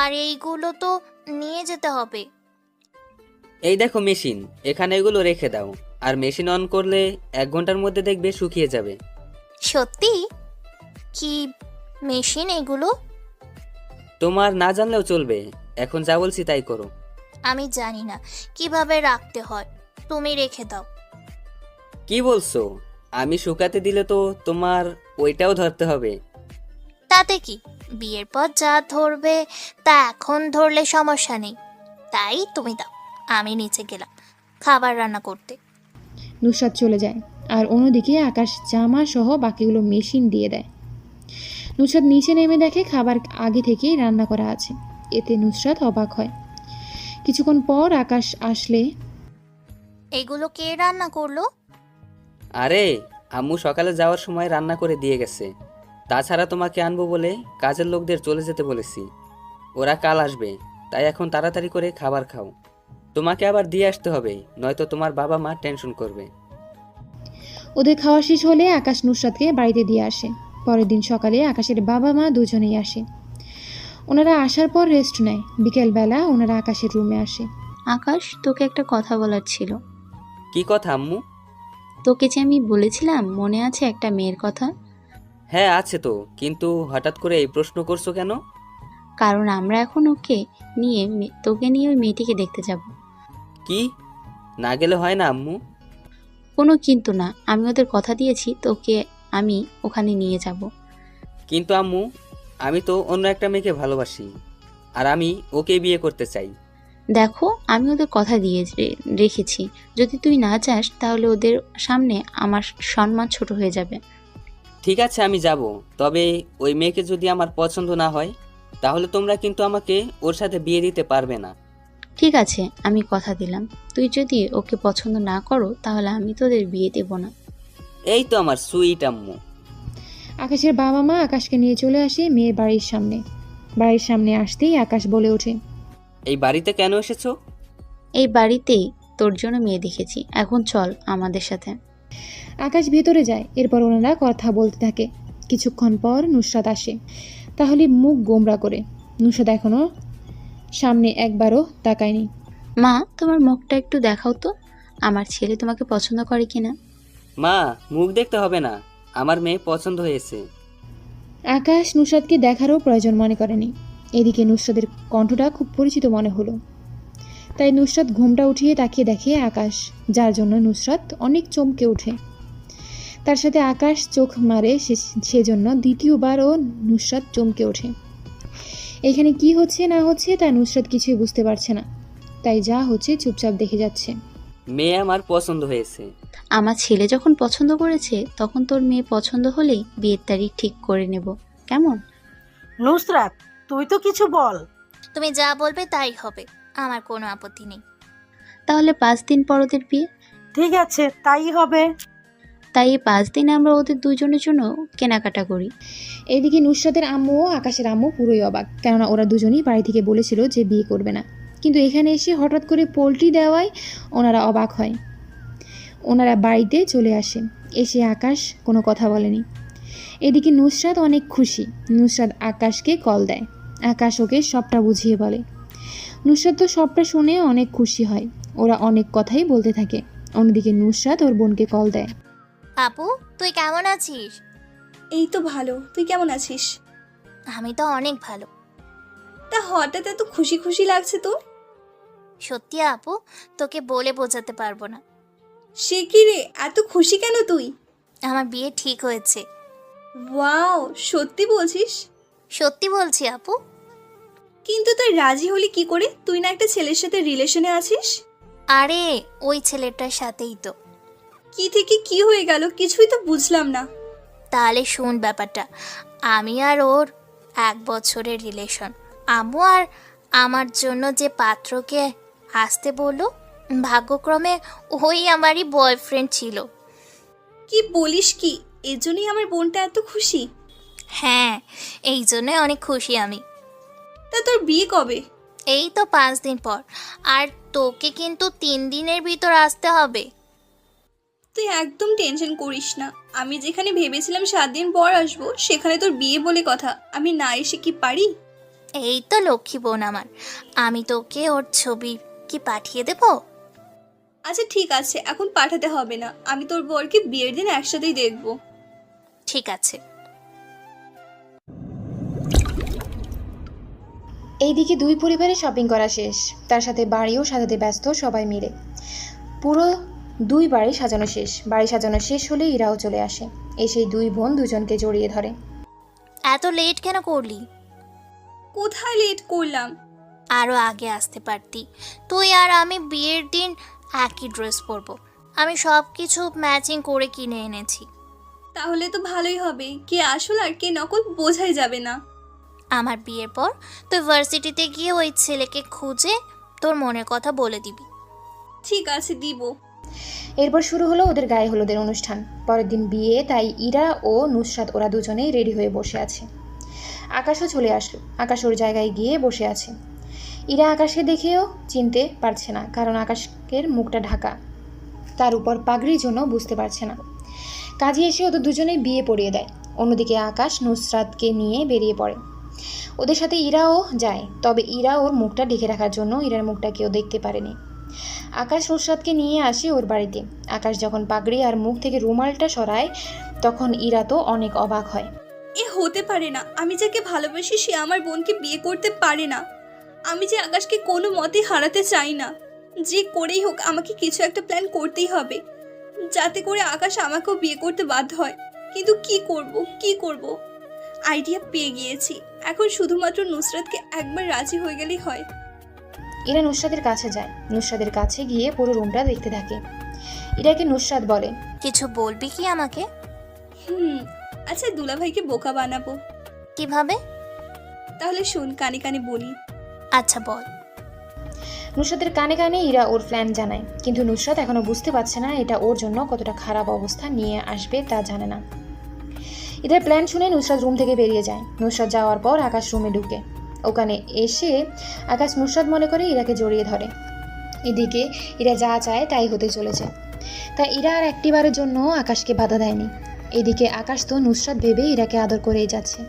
আর এইগুলো তো নিয়ে যেতে হবে। এই দেখো মেশিন, এখানে এগুলো রেখে দাও, আর মেশিন অন করলে 1 ঘন্টার মধ্যে দেখবে শুকিয়ে যাবে। সত্যি? কি মেশিন এগুলো? তোমার না জানলেও চলবে, এখন যা বলছি তাই করো। আমি জানি না কিভাবে রাখতে হয়, তুমি রেখে দাও। কি বলছো? আমি শুকাতে দিলে তো তোমার ওইটাও ধরতে হবে। তাতে কি, বিয়ের পর যা ধরবে তা এখন ধরলে সমস্যা নেই। তাই তুমি দাও, আমি নিচে গেলাম খাবার রান্না করতে। নুসরাত চলে যায়, আর অন্যদিকে আকাশ জামা সহ বাকিগুলো মেশিন দিয়ে দেয়। নুসরাত নিচে নেমে দেখে খাবার আগে থেকেই রান্না করা আছে। এতে নুসরাত অবাক হয়। কিছুক্ষণ পর আকাশ আসলে, এগুলো কে রান্না করলো? আরে আম্মু সকালে যাওয়ার সময় রান্না করে দিয়ে গেছে। তাছাড়া তোমাকে আনবো বলে কাজের লোকদের চলে যেতে বলেছি, ওরা কাল আসবে, তাই এখন তাড়াতাড়ি করে খাবার খাও। তোমাকে আবার দিয়ে আসতে হবে, নয়তো তোমার বাবা মা টেনশন করবে। ওদের খাওয়া শেষ হলে আকাশ নুসরাতকে বাড়িতে দিয়ে আসে। পরের দিন সকালে আকাশের বাবা মা দুজনেই আসে। ওনারা আসার পর রেস্ট নেয়। বিকেলবেলা ওনারা আকাশের রুমে আসে। আকাশ, তোকে একটা কথা বলার ছিল। কি কথা আম্মু? তোকে যে আমি বলেছিলাম, মনে আছে একটা মেয়ের কথা? হ্যাঁ আছে তো, কিন্তু হঠাৎ করে এই প্রশ্ন করছো কেন? কারণ আমরা এখন ওকে নিয়ে তোকে নিয়ে ওই মেয়েটিকে দেখতে যাব। কি, না গেলে হয় না আম্মু? কোনো কিন্তু না, আমি ওদের কথা দিয়েছি তোকে আমি ওখানে নিয়ে যাব। কিন্তু আম্মু, আমি তো অন্য একটা মেয়েকে ভালোবাসি, আর আমি ওকে বিয়ে করতে চাই। দেখো, আমি ওদের কথা দিয়ে রেখেছি, যদি তুই না যাস তাহলে ওদের সামনে আমার সম্মান ছোট হয়ে যাবে। ঠিক আছে, আমি যাব, তবে ওই মেয়েকে যদি আমার পছন্দ না হয় তাহলে তোমরা কিন্তু আমাকে ওর সাথে বিয়ে দিতে পারবে না। ঠিক আছে, আমি কথা দিলাম, তুই যদি ওকে পছন্দ না করো তাহলে আমি তোদের বিয়ে দেব না। এই তো আমার সুইট আম্মু। আকাশের বাবা মা আকাশকে নিয়ে চলে আসে মেয়ের বাড়ির সামনে। বাড়ির সামনে আসতেই আকাশ বলে ওঠে, এই বাড়িতে কেন এসেছো? এই বাড়িতেই তোর জন্য মেয়ে দেখেছি, এখন চল আমাদের সাথে। আকাশ ভেতরে যায়। এরপর ওনারা কথা বলতে থাকে। কিছুক্ষণ পর নুসরাত আসে, তাহলে মুখ গোমরা করে। নুসরাত এখনো সামনে একবারও তাকায়নি। মা, তোমার মুখটা একটু দেখাও তো, আমার ছেলে তোমাকে পছন্দ করে কিনা। মা, মুখ দেখতে হবে না, আমার মেয়ে পছন্দ হয়েছে। আকাশ নুসরাতকে দেখারও প্রয়োজন মনে করেনি। এদিকে নুসরাতের কণ্ঠটা খুব পরিচিত মনে হলো, তাই নুসরাত ঘুমটা উঠিয়ে তাকিয়ে দেখে আকাশ, যার জন্য নুসরাত অনেক চমকে ওঠে। তার সাথে আকাশ চোখ মারে, সেজন্য দ্বিতীয়বারও নুসরাত চমকে ওঠে। এখানে কি হচ্ছে না হচ্ছে তা নুসরাত কিছুই বুঝতে পারছে না, তাই যা হচ্ছে চুপচাপ দেখে যাচ্ছে। মেয়ে আমার পছন্দ হয়েছে। আমার ছেলে যখন পছন্দ করেছে তখন তোর মেয়ে পছন্দ হলেই বিয়ের তারিখ ঠিক করে নেব, কেমন? নুসরাত, তুই তো কিছু বল। তুমি যা বলবে তাই হবে, আমার কোনো আপত্তি নেই। তাহলে 5 দিন পর ওদের বিয়ে। ঠিক আছে, তাই হবে। তাই এই 5 দিনে আমরা ওদের দুজনের জন্য কেনাকাটা করি। এদিকে নুসরাতের আম্মু ও আকাশের আম্মু পুরোই অবাক, কেননা ওরা দুজনেই বাড়ি থেকে বলেছিল যে বিয়ে করবে না, কিন্তু এখানে এসে হঠাৎ করে পোল্ট্রি দেওয়ায় ওনারা অবাক হয়। ওনারা বাড়িতে চলে আসে। এসে আকাশ কোনো কথা বলেনি। এদিকে নুসরাত অনেক খুশি। নুসরাত আকাশকে কল দেয়। আকাশ ওকে সবটা বুঝিয়ে বলে। নুসরাত তো সবটা শুনে অনেক খুশি হয়। ওরা অনেক কথাই বলতে থাকে। অন্যদিকে নুসরাত ওর বোনকে কল দেয়। আপু, তুই কেমন আছিস? এই তো ভালো, তুই কেমন আছিস? আমি তো অনেক ভালো। তা হঠাৎ এত খুশি খুশি লাগছে তোর? সত্যি আপু, তোকে বলে বোঝাতে পারবো না। সে কি রে, এত খুশি কেন তুই? আমার বিয়ে ঠিক হয়েছে। ওয়াও, সত্যি বলছিস? সত্যি বলছি আপু। কিন্তু তুই রাজি হলি কি করে? তুই না একটা ছেলের সাথে রিলেশনে আছিস? আরে ওই ছেলেটার সাথেই তো। কি থেকে কি হয়ে গেল কিছুই তো বুঝলাম না। তাহলে শুন ব্যাপারটা। আমি আর ওর 1 বছরের রিলেশন। আম্মু আর আমার জন্য যে পাত্রকে আসতে বললো, ভাগ্যক্রমে ওই আমারই বয়ফ্রেন্ড ছিল। কি বলিস কি? এজন্যই আমার বোনটা এত খুশি? হ্যাঁ, এই জন্যই অনেক খুশি আমি। তা তোর বিয়ে কবে? এই তো 5 দিন পর। আর তোকে কিন্তু 3 দিনের ভিতর আসতে হবে। তুই একদম টেনশন করিস না। আমি যেখানে ভেবেছিলাম 7 দিন পর আসবো, সেখানে তোর বিয়ে বলে কথা। আমি না এসে কি পারি? এই তো লক্ষ্মী বোন আমার। আমি তোকে ওর ছবি কি পাঠিয়ে দেব? আচ্ছা ঠিক আছে, এখন পাঠাতে হবে না। আমি তোর বরকে বিয়ের দিন একসাথেই দেখব। ঠিক আছে। এইদিকে দুই পরিবারে শপিং করা শেষ, তার সাথে বাড়িও সাজাতে ব্যস্ত সবাই মিলে। পুরো 2 বাড়ি সাজানো শেষ। বাড়ি সাজানো শেষ হলে ইরাও চলে আসে। এসে 2 বোন দুজনকে জড়িয়ে ধরে। এত লেট কেন করলি? কোথায় লেট করলাম? আরও আগে আসতে পারতি। তুই আর আমি বিয়ের দিন একই ড্রেস পরবো। আমি সব কিছু ম্যাচিং করে কিনে এনেছি। তাহলে তো ভালোই হবে। কে আসল আর কে নকল বোঝাই যাবে না। আমার বিয়ের পর তুই ভার্সিটিতে গিয়ে ওই ছেলেকে খুঁজে তোর মনের কথা বলে দিবি। ঠিক আছে, দিব। এরপর শুরু হলো ওদের গায়ে হলুদের অনুষ্ঠান। পরের দিন বিয়ে, তাই ইরা ও নুসরাত ওরা দুজনেই রেডি হয়ে বসে আছে। আকাশও চলে আসলো। আকাশ ওর জায়গায় গিয়ে বসে আছে। ইরা আকাশকে দেখেও চিনতে পারছে না, কারণ আকাশের মুখটা ঢাকা, তার উপর পাগড়ির জন্য বুঝতে পারছে না। কাজে এসে ওদের দুজনেই বিয়ে পড়িয়ে দেয়। অন্যদিকে আকাশ নুসরাতকে নিয়ে বেরিয়ে পড়ে। ওদের সাথে ইরাও যায়, তবে ইরা ওর মুখটা ঢেকে রাখার জন্য ইরার মুখটা কেউ দেখতে পারেনি। আকাশ নুসরাতকে নিয়ে আসে ওর বাড়িতে। আকাশ যখন পাগড়ি আর মুখ থেকে রুমালটা সরায় তখন ইরা তো অনেক অবাক হয়। এ হতে পারে না, আমি যাকে ভালোবাসি সে আমার বোনকে বিয়ে করতে পারে না। আমি যে আকাশকে কোনো মতে হারাতে চাই না, যে করেই হোক আমাকে কিছু একটা প্ল্যান করতেই হবে যাতে করে আকাশ আমাকেও বিয়ে করতে বাধ্য হয়। কিন্তু কি করব আইডিয়া পেয়ে গিয়েছি। এখন শুধুমাত্র নুসরাতকে একবার রাজি হয়ে গেলেই হয়। ইরা নুসরাতের কাছে যায়। নুসরাতের কাছে গিয়ে পুরো রুমটা দেখতে থাকে। ইরাকে নুসরাত বলে, কিছু বলবি কি আমাকে? আচ্ছা, দুলাভাইকে বোকা বানাবো। কিভাবে? তাহলে শোন, কানে কানে বলি। আচ্ছা বল। নুসরাতের কানে কানে ইরা ওর প্ল্যান জানায়, কিন্তু নুসরাত এখনো বুঝতে পারছে না এটা ওর জন্য কতটা খারাপ অবস্থা নিয়ে আসবে তা জানে না। এদের প্ল্যান শুনে নুসরাত রুম থেকে বেরিয়ে যায়। নুসরাত যাওয়ার পর আকাশ রুমে ঢুকে। ওখানে এসে আকাশ নুসরাত মনে করে ইরাকে জড়িয়ে ধরে। এদিকে ইরা যা চায় তাই হতে চলেছে, তাই ইরা আর একটিবারের জন্য আকাশকে বাধা দেয়নি। এদিকে আকাশ তো নুসরাত ভেবে ইরাকে আদর করেই যাচ্ছে,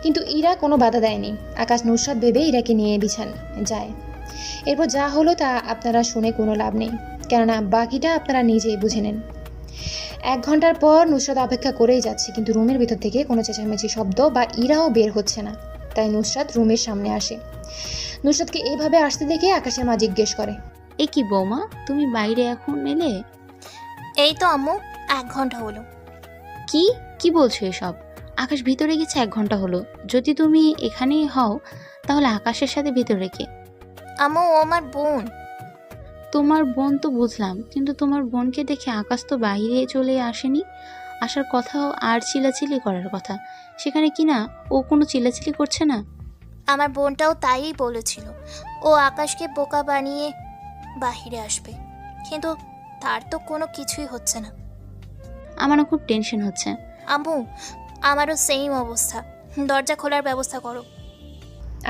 কিন্তু ইরা কোনো বাধা দেয়নি। আকাশ নুসরাত ভেবে ইরাকে নিয়ে বিছান যায়। এরপর যা হলো তা আপনারা শুনে কোনো লাভ নেই, কেননা বাকিটা আপনারা নিজেই বুঝে নেন। 1 ঘন্টার পর নুসরাত অপেক্ষা করেই যাচ্ছে, কিন্তু রুমের ভিতর থেকে কোনো চেঁচামেচি শব্দ বা ইরাও বের হচ্ছে না। তাই নুসরাত রুমের সামনে আসে। নুসরাতকে এইভাবে আসতে দেখে আকাশের মা জিজ্ঞেস করে, এ কি বৌমা, তুমি বাইরে এখন এলে? এই তো আম্মু, 1 ঘন্টা হলো। কি বলছো এসব? আকাশ ভিতরে গেছে 1 ঘন্টা হলো। যদি তুমি এখানেই হও তাহলে আকাশের সাথে ভিতরে কে? আম্মু, ও আমার বোন। তোমার বোন তো বুঝলাম, কিন্তু তোমার বোনকে দেখে আকাশ তো বাইরে চলে আসেনি। আসার কথাও আর চিলাচিলি করার কথা, সেখানে কি না ও কোনো চিলাচিলি করছে না? আমার বোনটাও তাই বলেছিল, ও আকাশকে বোকা বানিয়ে বাহিরে আসবে, কিন্তু তার তো কোনো কিছুই হচ্ছে না। আমারও খুব টেনশন হচ্ছে। আম্মু, আমারও সেম অবস্থা, দরজা খোলার ব্যবস্থা করো।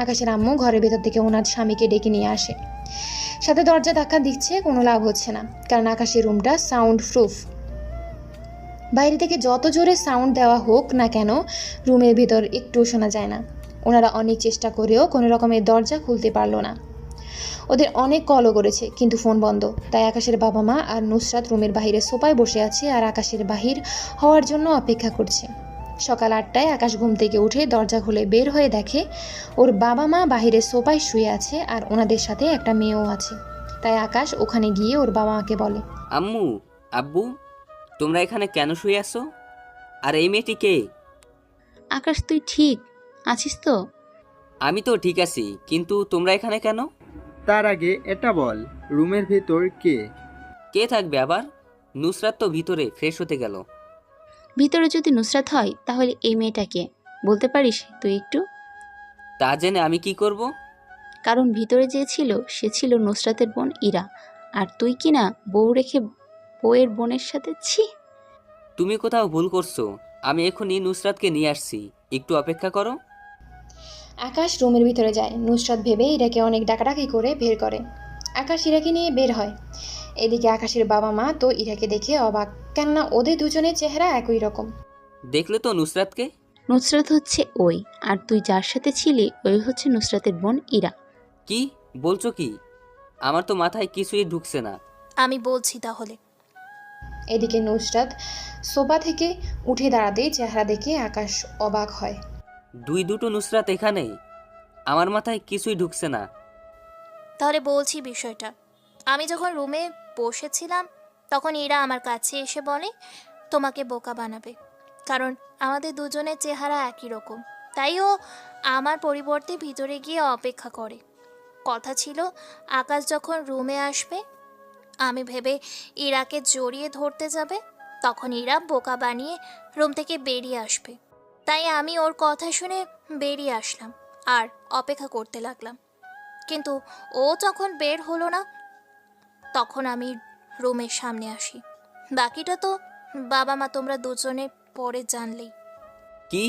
আকাশের আম্মু ঘরের ভেতর থেকে ওনার স্বামীকে ডেকে নিয়ে আসে। সাথে দরজা ধাক্কা দিচ্ছে, কোনো লাভ হচ্ছে না, কারণ আকাশের রুমটা সাউন্ড প্রুফ। বাইরে থেকে যত জোরে সাউন্ড দেওয়া হোক না কেন রুমের ভেতর একটুও শোনা যায় না। ওনারা অনেক চেষ্টা করেও কোনো রকমের দরজা খুলতে পারলো না। ওদের অনেক কলও করেছে, কিন্তু ফোন বন্ধ। তাই আকাশের বাবা মা আর নুসরাত রুমের বাইরে সোফায় বসে আছে আর আকাশের বাহির হওয়ার জন্য অপেক্ষা করছে। সকাল 8টায় আকাশ ঘুম থেকে উঠে দরজা খুলে বের হয়ে দেখে ওর বাবা মা বাহিরে সোফায় শুয়ে আছে আর ওনাদের সাথে একটা মেয়েও আছে। তাই আকাশ ওখানে গিয়ে ওর বাবা মাকে বলে, আম্মু, আব্বু, তোমরা এখানে কেন শুয়ে আছো? আর এই মেয়েটি কে? আকাশ, তুই ঠিক আছিস তো? আমি তো ঠিক আছি, কিন্তু তোমরা এখানে কেন? তার আগে এটা বল, রুমের ভেতর কে? কে থাকবে আবার? নুসরাত তো ভিতরে ফ্রেশ হতে গেল। ভিতরে যদি নুসরাত হয় তাহলে এই মেয়েটাকে বলতে পারিস তুই একটু? তা জেনে আমি কি করব? কারণ ভিতরে যে ছিল সে ছিল নুসরাতের বোন ইরা, আর তুই কি না বউ রেখে বউয়ের বোনের সাথে? ছি, তুমি কোথাও ভুল করছো। আমি এখনই নুসরাতকে নিয়ে আসছি, একটু অপেক্ষা করো। আকাশ রুমের ভিতরে যায়। নুসরাত ভেবে ইরাকে অনেক ডাকাডাকি করে বের করে। আকাশ ইরাকে নিয়ে বের হয়। এদিকে আকাশের বাবা মা তো ইরাকে দেখে অবাক, কেননা ওদের দুজনের চেহারা একই রকম। দেখলে তো নুসরাতকে? নুসরাত হচ্ছে ওই, আর তুই যার সাথে ছিলি ওই হচ্ছে নুসরাতের বোন ইরা। কি বলছো কি? আমার তো মাথায় কিছুই ঢুকছে না। আমি বলছি তাহলে। এদিকে নুসরাত সোফা থেকে উঠে দাঁড়াতেই চেহারা দেখে আকাশ অবাক হয়। দুটো নুসরাত এখানে? আমার মাথায় কিছুই ঢুকছে না। তাহলে বলছি বিষয়টা। আমি যখন রুমে বসেছিলাম তখন এরা আমার কাছে এসে বলে তোমাকে বোকা বানাবে, কারণ আমাদের দুজনের চেহারা একই রকম। তাই ও আমার পরিবর্তে ভিতরে গিয়ে অপেক্ষা করে। কথা ছিল আকাশ যখন রুমে আসবে আমি ভেবে ইরাকে জড়িয়ে ধরতে যাবে, তখন ইরা বোকা বানিয়ে রুম থেকে বেরিয়ে আসবে। তাই আমি ওর কথা শুনে বেরিয়ে আসলাম আর অপেক্ষা করতে লাগলাম। কিন্তু ও যখন বের হলো না তখন আমি রুমের সামনে আসি। বাকিটা তো বাবা মা তোমরা দুজনে পরে জানলেই। কি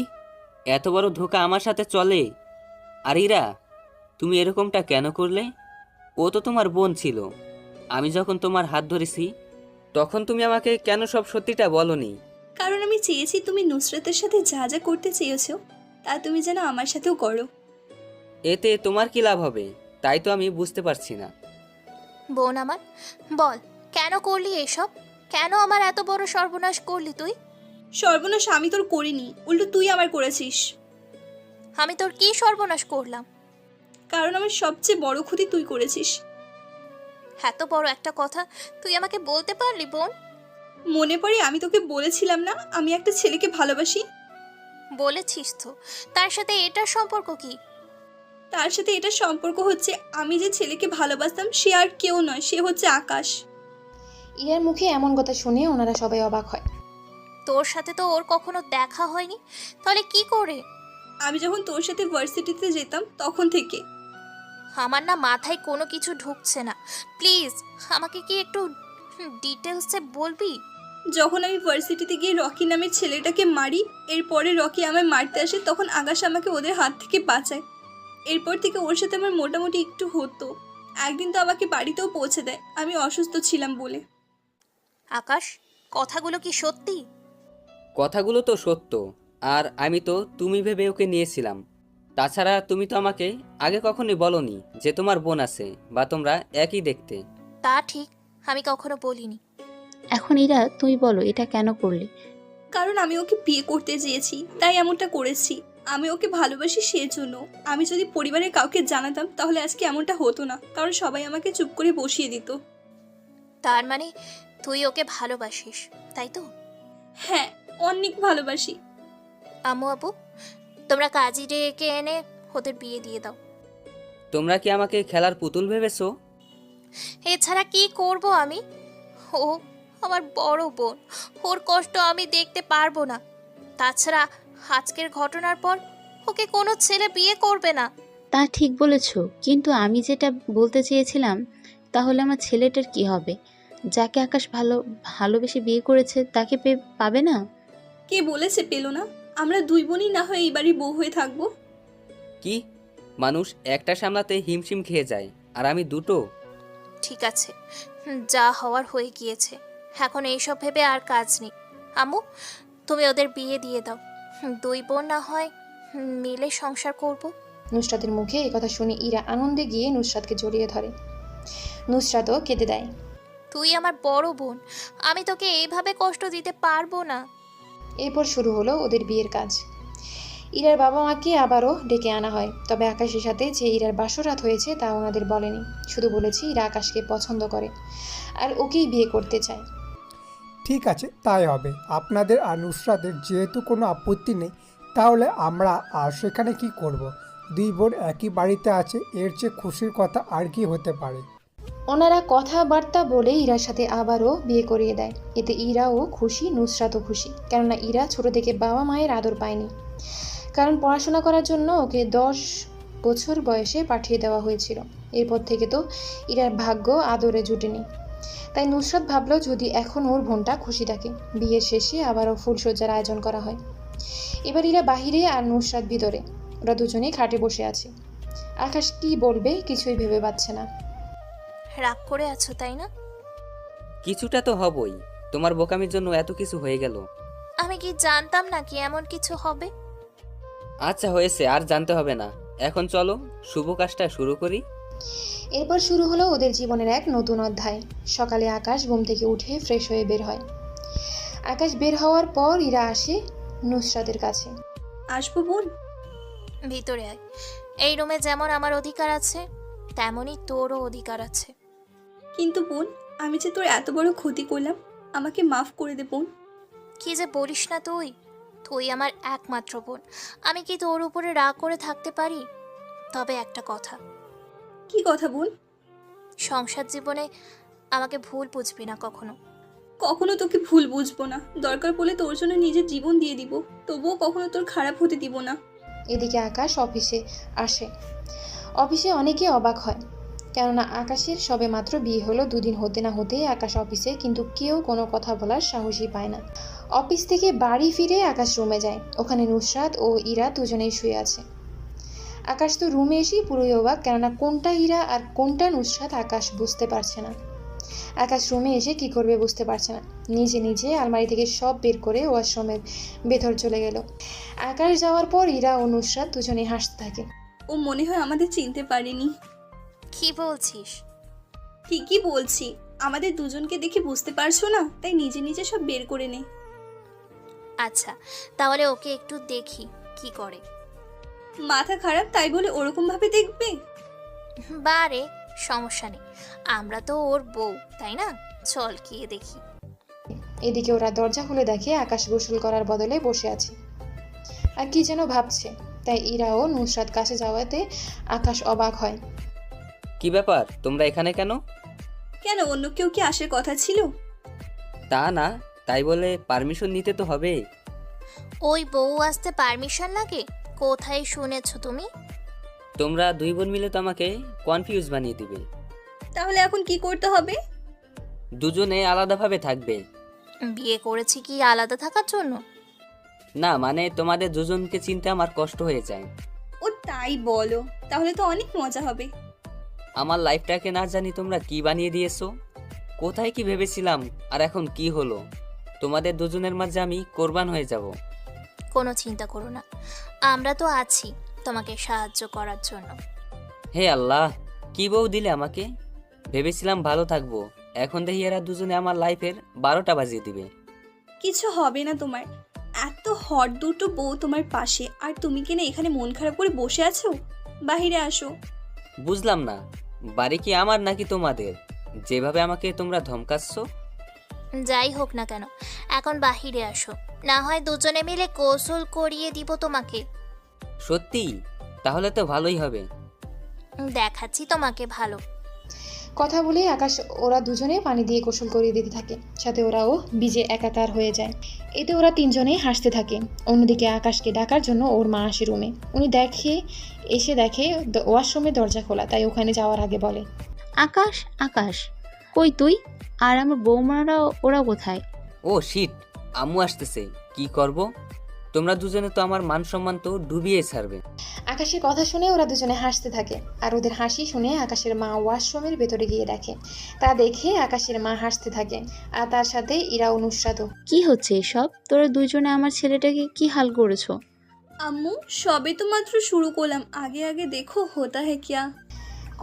এত বড় ধোঁকা আমার সাথে চলে? আর ইরা, তুমি এরকমটা কেন করলে? ও তো তোমার বোন ছিল। আমি যখন তোমার হাত ধরেছি তখন তুমি আমাকে কেন সব সত্যিটা বলনি? কারণ আমি চেয়েছি তুমি নুসরাতের সাথে যা যা করতে চেয়েছো তা তুমি যেন আমার সাথেও করো। এতে তোমার কি লাভ হবে তাই তো আমি বুঝতে পারছি না। বোন আমার, বল কেন করলি এসব? কেন আমার এত বড় সর্বনাশ করলি তুই? সর্বনাশ আমি তোর করিনি, উল্টো তুই আমার করেছিস। আমি তোর কি সর্বনাশ করলাম? কারণ আমার সবচেয়ে বড় ক্ষতি তুই করেছিস। এত বড় একটা কথা তুই আমাকে বলতে পারলি বোন? মনে পড়ে আমি তোকে বলেছিলাম না আমি একটা ছেলেকে ভালোবাসি? বলেছিস তো, তার সাথে এটার সম্পর্ক কি? তার সাথে এটা সম্পর্ক হচ্ছে আমি যে ছেলেকে ভালোবাসতাম সে আর কেউ নয়, সে হচ্ছে আকাশ। ইরার মুখে এমন কথা শুনে ওনারা সবাই অবাক হয়। তোর সাথে তো ওর কখনো দেখা হয়নি, তাহলে কি করে? আমি যখন তোর সাথে ভার্সিটিতে যেতাম তখন থেকে। আমার না মাথায় কোনো কিছু ঢুকছে না, প্লিজ আমাকে কি একটু ডিটেলসে বলবি? যখন আমি ভার্সিটিতে গিয়ে রকি নামের ছেলেটাকে মারি, এরপরে রকি আমায় মারতে আসে, তখন আকাশ আমাকে ওদের হাত থেকে বাঁচায়। এরপর থেকে ওর সাথে আমার মোটামুটি একটু হতো। একদিন তো আমাকে বাড়িতেও পৌঁছে দেয় আমি অসুস্থ ছিলাম বলে। আকাশ, কথাগুলো কি সত্যি? কথাগুলো তো সত্য, আর আমি তো তুমি ভেবে ওকে নিয়েছিলাম। তাছাড়া তুমি তো আমাকে আগে কখনোই বলনি যে তোমার বোন আছে বা তোমরা একই দেখতে। তা ঠিক, আমি কখনো বলিনি। এখন ইরা তুই বলো এটা কেন করলে? কারণ আমি ওকে বিয়ে করতে চেয়েছি, তাই এমনটা করেছি। আমি ওকে ভালোবাসি সেজন্য। আমি যদি পরিবারের কাউকে জানাতাম তাহলে আজকে এমনটা হতো না, কারণ সবাই আমাকে চুপ করে বসিয়ে দিত। তার মানে তুই ওকে ভালোবাসিস, তাই তো? হ্যাঁ, অনেক ভালোবাসি। আম্মু আব্বু, তোমরা কাজী ডেকে এনে ওদের বিয়ে দিয়ে দাও। তোমরা কি আমাকে খেলার পুতুল ভেবেছো? এছাড়া কি করব আমি? ও আমার বড় বোন, ওর কষ্ট আমি দেখতে পারবো না। তাছাড়া আজকের ঘটনার পর ওকে কোনো ছেলে বিয়ে করবে না। তা ঠিক বলেছ, কিন্তু আমি যেটা বলতে চেয়েছিলাম, তাহলে আমার ছেলেটার কি হবে? যাকে আকাশ ভালোবেসে বিয়ে করেছে তাকে পাবে না? কে বলেছে পেল না? আমরা দুই বোনই না হয় এই বাড়ির বউ হয়ে থাকবো। কি, মানুষ একটা সামলাতে হিমশিম খেয়ে যায়, আর আমি দুটো? ঠিক আছে, যা হওয়ার হয়ে গিয়েছে, এখন এইসব ভেবে আর কাজ নেই। আম্মু, তুমি ওদের বিয়ে দিয়ে দাও। দুই বোন না হয় মিলে সংসার করব। নুসরাতের মুখে এই কথা শুনে ইরা আনন্দে গিয়ে নুসরাতকে জড়িয়ে ধরে। নুসরাতও কেঁদে দেয়। তুই আমার বড় বোন, আমি তোকে এইভাবে কষ্ট দিতে পারবো না। এরপর শুরু হলো ওদের বিয়ের কাজ। ইরার বাবা মাকে আবারও ডেকে আনা হয়, তবে আকাশের সাথে যে ইরার বাসরাত হয়েছে তা ওনাদের বলেনি, শুধু বলেছে ইরা আকাশকে পছন্দ করে আর ওকেই বিয়ে করতে চায়। ঠিক আছে, তাই হবে। আপনাদের আর নুসরাতের যেহেতু কোনো আপত্তি নেই, তাহলে আমরা আর সেখানে কি করব? দুই বোন একই বাড়িতে আছে, এর চেয়ে খুশির কথা আর কি হতে পারে? ওনারা কথাবার্তা বলে ইরার সাথে আবারও বিয়ে করিয়ে দেয়। এতে ইরাও খুশি, নুসরাতও খুশি, কেননা ইরা ছোট থেকে বাবা মায়ের আদর পায়নি, কারণ পড়াশোনা করার জন্য ওকে 10 বছর বয়সে পাঠিয়ে দেওয়া হয়েছিল। এরপর থেকে তো ইরার ভাগ্য আদরে জুটেনি। তাই নুসরাত ভাবলো যদি এখন ওর বোনটা খুশি থাকে। বিয়ের শেষে আবারও ফুলসজ্জার আয়োজন করা হয়। এবার ইরা বাহিরে আর নুসরাত ভিতরে, ওরা দুজনেই খাটে বসে আছে। আকাশ কি বলবে কিছুই ভেবে পাচ্ছে না। রাগ করে আছো তাই না? কিছুটা তো হবই, তোমার বোকামির জন্য এত কিছু হয়ে গেল। আমি কি জানতাম নাকি এমন কিছু হবে? আচ্ছা হয়েছে, আর জানতে হবে না। এখন চলো শুভ কাজটা শুরু করি। এরপর শুরু হলো ওদের জীবনের এক নতুন অধ্যায়। সকালে আকাশ ঘুম থেকে উঠে ফ্রেশ হয়ে বের হয়। আকাশ বের হওয়ার পর ইরা আসে নুসরাতের কাছে। আসবো বোন? ভিতরে আয়। এই রুমে যেমন আমার অধিকার আছে তেমনই তোরও অধিকার আছে। কিন্তু বোন, আমি যে তোর এত বড় ক্ষতি করলাম, আমাকে মাফ করে দে বোন। কি যে বলিস না তুই, তুই আমার একমাত্র বোন, আমি কি তোর উপরে রাগ করে থাকতে পারি? তবে একটা কথা। কি কথা বোন? সংসার জীবনে আমাকে ভুল বুঝবি না কখনো। কখনো তোকে ভুল বুঝবো না, দরকার পড়লে তোর জন্য নিজের জীবন দিয়ে দিব, তবুও কখনো তোর খারাপ হতে দিব না। এদিকে আকাশ অফিসে আসে। অফিসে অনেকে অবাক হয়, কেননা আকাশের সবে মাত্র বিয়ে হলো, 2 দিন হতে না হতেই আকাশ অফিসে, কিন্তু কেউ কোনো কথা বলার সাহসই পায় না। অফিস থেকে বাড়ি ফিরে আকাশ রুমে যায়। ওখানে নুসরাত ও ইরা দুজনেই শুয়ে আছে। আকাশ তো রুমে এসেই পুরোই অবাক, কেননা কোনটা ইরা আর কোনটা নুসরাত আকাশ বুঝতে পারছে না। আকাশ রুমে এসে কি করবে বুঝতে পারছে না। নিজে নিজে আলমারি থেকে সব বের করে ওয়াশরুমের ভেতর চলে গেল। আকাশ যাওয়ার পর ইরা ও নুসরাত দুজনেই হাসতে থাকে। ও মনে হয় আমাদের চিনতে পারেনি। কি বলছিস? ঠিকই বলছি, আমাদের দুজনকে দেখে বুঝতে পারছো না, তাই নিজে নিজে সব বের করে নে। আচ্ছা, তাহলে ওকে একটু দেখি কি করে। মাথা খারাপ তাই বলে ওরকম ভাবে দেখবে? বারে, সমস্যা নেই, আমরা তো ওর বউ, তাই না? চল গিয়ে দেখি। এদিকে ওরা দরজা খুলে দেখে আকাশ গোসল করার বদলে বসে আছে আর কি যেন ভাবছে। তাই ইরা ও নুসরাত কাছে যাওয়াতে আকাশ অবাক হয়। কি ব্যাপার, তোমরা এখানে কেন? কেন, অন্য কেউ কি আসার কথা ছিল? তা না, তাই বলে পারমিশন নিতে তো হবে। ওই বউ আসতে পারমিশন লাগে? কোথায় শুনেছো তুমি? তোমরা দুই বোন মিলে তো আমাকে কনফিউজ বানিয়ে দিবে। তাহলে এখন কি করতে হবে? দুজনে আলাদাভাবে থাকবে। বিয়ে করেছি কি আলাদা থাকার জন্য? না মানে তোমাদের দুজনকে চিনতে আমার কষ্ট হয়ে যায়। ও তাই বলো, তাহলে তো অনেক মজা হবে। আমার লাইফটাকে না জানি তোমরা কি বানিয়ে দিয়েছো। কোথায় কি ভেবেছিলাম আর এখন কি হলো। তোমাদের দুজনের মাঝে আমি কোরবান হয়ে যাব। কোনো চিন্তা করো না, আমরা তো আছি তোমাকে সাহায্য করার জন্য। হে আল্লাহ, কি বউ দিলে আমাকে। ভেবেছিলাম ভালো থাকবো, এখন দেখি এরা দুজনে আমার লাইফের 12টা বাজিয়ে দিবে। কিছু হবে না তোমার। এত হট দুটো বউ তোমার পাশে, আর তুমি কিনা এখানে মন খারাপ করে বসে আছো? বাহিরে আসো। বুঝলাম না, বাড়ি কি আমার নাকি তোমাদের? যেভাবে আমাকে তোমরা ধমকাচ্ছ। যাই হোক না কেন, এখন বাহিরে আসো, না হয় দুজনে মিলে গোসল করিয়ে দিব তোমাকে। সত্যি? তাহলে তো ভালোই হবে। দেখাচ্ছি তোমাকে ভালো। কথা বলে আকাশ ওরা দুজনে পানি দিয়ে গোসল করিয়ে দিতে থাকে, সাথে ওরাও ভিজে একাকার হয়ে যায়। এতে ওরা তিনজনেই হাসতে থাকে। অন্যদিকে আকাশকে ডাকার জন্য ওর মা আসে রুমে। উনি এসে দেখে ওয়াশরুমের দরজা খোলা, তাই ওখানে যাওয়ার আগে বলে, আকাশ, আকাশ, কই তুই? আর আমার বৌমারা ওরা কোথায়? ও শিট, আম্মু আসতেছে, কি করব? তোমরা দুজনে তো আমার মান সম্মান তো ডুবিয়ে ছাড়বে। আকাশের কথা শুনে ওরা দুজনে হাসতে থাকে, আর ওদের হাসি শুনে আকাশের মা ওয়াশরুমের ভেতরে গিয়ে দেখে। তা দেখে আকাশের মা হাসতে থাকে, আর তার সাথে ইরা ও নুসরাতও। কি হচ্ছে এসব? তোরা দুজনে আমার ছেলেটাকে কি হাল করেছো? আম্মু, সবে তো মাত্র শুরু করলাম, আগে আগে দেখো হোতা হ্যায় কিয়া।